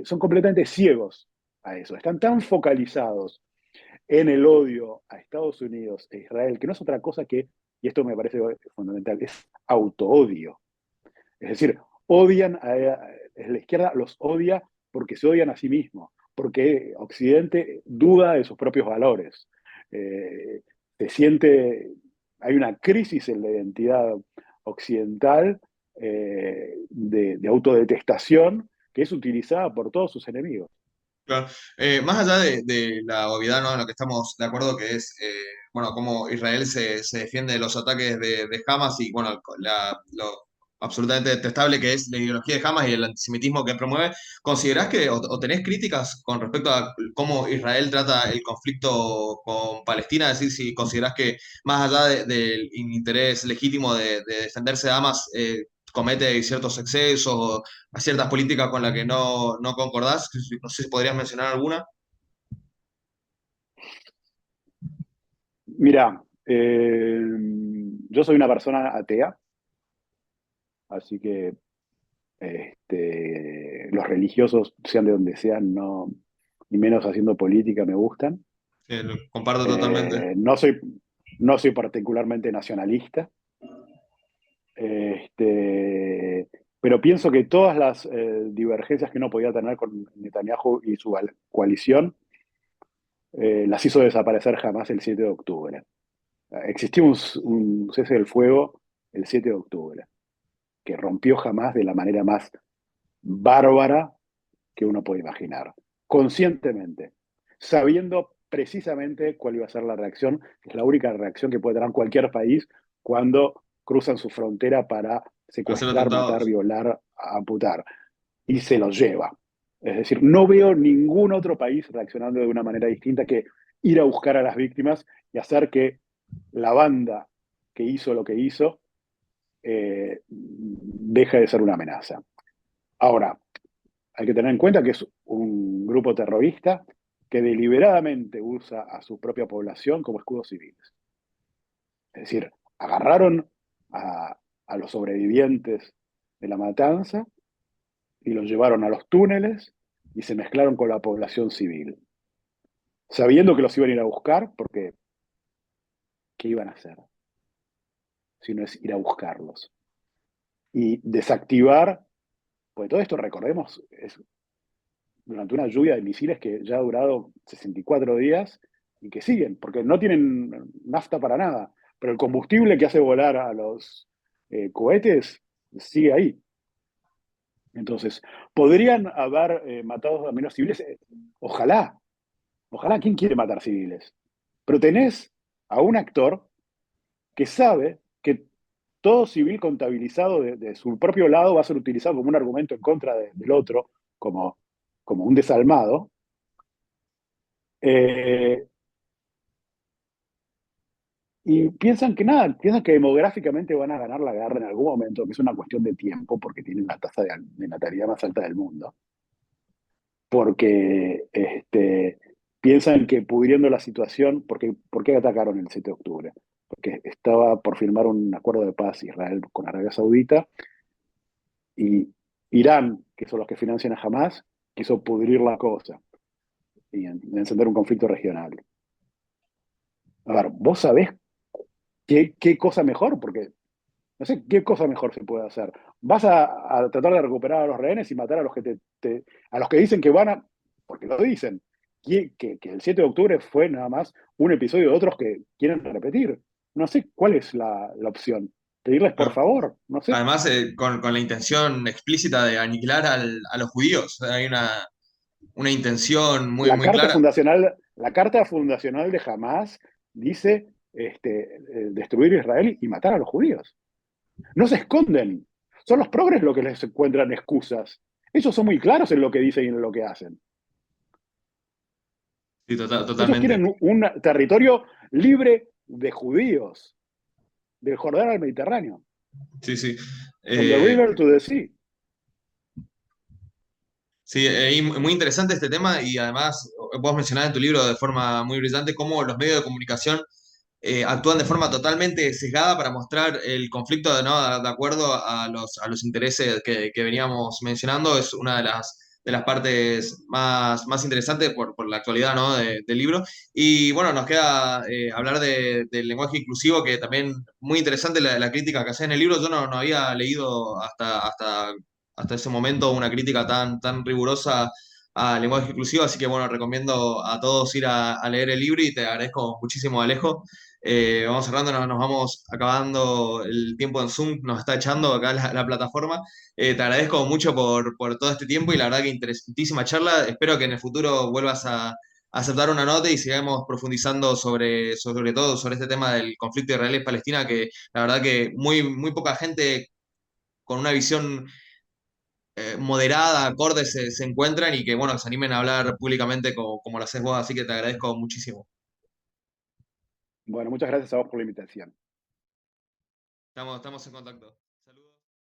Speaker 2: Son completamente ciegos a eso, están tan focalizados en el odio a Estados Unidos e Israel, que no es otra cosa que, y esto me parece fundamental, es autoodio. Es decir, la izquierda los odia porque se odian a sí mismos, porque Occidente duda de sus propios valores. Eh, Se siente, hay una crisis en la identidad occidental de autodetestación que es utilizada por todos sus enemigos.
Speaker 1: Claro. Más allá de la obviedad, ¿no? En lo que estamos de acuerdo, que es, bueno, cómo Israel se defiende de los ataques de Hamas y, bueno, lo absolutamente detestable que es la ideología de Hamas y el antisemitismo que promueve, ¿considerás que, o tenés críticas con respecto a cómo Israel trata el conflicto con Palestina? Es decir, si considerás que más allá del interés legítimo de defenderse de Hamas, comete ciertos excesos o a ciertas políticas con las que no concordás. No sé si podrías mencionar alguna.
Speaker 2: Mira, yo soy una persona atea, así que los religiosos, sean de donde sean, no, y menos haciendo política, me gustan.
Speaker 1: Lo comparto totalmente.
Speaker 2: No soy particularmente nacionalista, este, pero pienso que todas las divergencias que uno podía tener con Netanyahu y su coalición las hizo desaparecer jamás el 7 de octubre. Existió un cese del fuego el 7 de octubre, que rompió jamás de la manera más bárbara que uno puede imaginar, conscientemente, sabiendo precisamente cuál iba a ser la reacción, que es la única reacción que puede tener cualquier país cuando cruzan su frontera para
Speaker 1: Para ser
Speaker 2: secuestrar, matar,
Speaker 1: atentados.
Speaker 2: violar, amputar, y se los lleva. Es decir, no veo ningún otro país reaccionando de una manera distinta que ir a buscar a las víctimas y hacer que la banda que hizo lo que hizo deje de ser una amenaza. Ahora, hay que tener en cuenta que es un grupo terrorista que deliberadamente usa a su propia población como escudos civiles. Es decir, agarraron a los sobrevivientes de la matanza y los llevaron a los túneles y se mezclaron con la población civil, sabiendo que los iban a ir a buscar, porque ¿qué iban a hacer? Si no es ir a buscarlos. Y desactivar, pues todo esto, recordemos, es durante una lluvia de misiles que ya ha durado 64 días y que siguen, porque no tienen nafta para nada, pero el combustible que hace volar a los cohetes sigue ahí. Entonces, ¿podrían haber matado a menos civiles? Ojalá, ojalá, ¿quién quiere matar civiles? Pero tenés a un actor que sabe que todo civil contabilizado de su propio lado va a ser utilizado como un argumento en contra del otro, como un desalmado, Y piensan que nada, piensan que demográficamente van a ganar la guerra en algún momento, que es una cuestión de tiempo, porque tienen la tasa de natalidad más alta del mundo, porque piensan que pudriendo la situación, porque, ¿por qué atacaron el 7 de octubre? Porque estaba por firmar un acuerdo de paz Israel con Arabia Saudita y Irán, que son los que financian a Hamas, quiso pudrir la cosa y encender un conflicto regional. A ver, ¿vos sabés qué cosa mejor? Porque no sé qué cosa mejor se puede hacer. Vas a tratar de recuperar a los rehenes y matar a los que a los que dicen que van a, porque lo dicen, que el 7 de octubre fue nada más un episodio de otros que quieren repetir. No sé cuál es la opción. Pedirles por
Speaker 1: ¿No?
Speaker 2: favor, no sé.
Speaker 1: Además, con la intención explícita de aniquilar a los judíos. Hay una intención muy, muy clara.
Speaker 2: La carta fundacional de Hamas dice destruir Israel y matar a los judíos. No se esconden. Son los progres los que les encuentran excusas. Ellos son muy claros en lo que dicen y en lo que hacen.
Speaker 1: Sí,
Speaker 2: Ellos
Speaker 1: totalmente.
Speaker 2: quieren un territorio libre de judíos, del Jordán al Mediterráneo,
Speaker 1: Sí, sí.
Speaker 2: from the
Speaker 1: Eh,
Speaker 2: river to the sea.
Speaker 1: sí, y muy interesante este tema y además vos mencionás en tu libro de forma muy brillante cómo los medios de comunicación actúan de forma totalmente sesgada para mostrar el conflicto ¿no? De acuerdo a los intereses que veníamos mencionando. Es una de las partes más interesantes por la actualidad ¿no? Del libro. Y bueno, nos queda hablar del lenguaje inclusivo, que también muy interesante la crítica que hace en el libro. Yo no había leído hasta ese momento una crítica tan rigurosa al lenguaje inclusivo, así que bueno, recomiendo a todos ir a leer el libro y te agradezco muchísimo, Alejo. Vamos cerrando, nos vamos acabando el tiempo en Zoom, nos está echando acá la plataforma. Te agradezco mucho por todo este tiempo y la verdad que interesantísima charla. Espero que en el futuro vuelvas a aceptar una nota y sigamos profundizando sobre todo sobre este tema del conflicto israelí-palestina, que la verdad que muy poca gente con una visión moderada, acorde, se encuentran y que bueno, se animen a hablar públicamente como lo haces vos, así que te agradezco muchísimo.
Speaker 2: Bueno, muchas gracias a vos por la invitación.
Speaker 1: Estamos en contacto.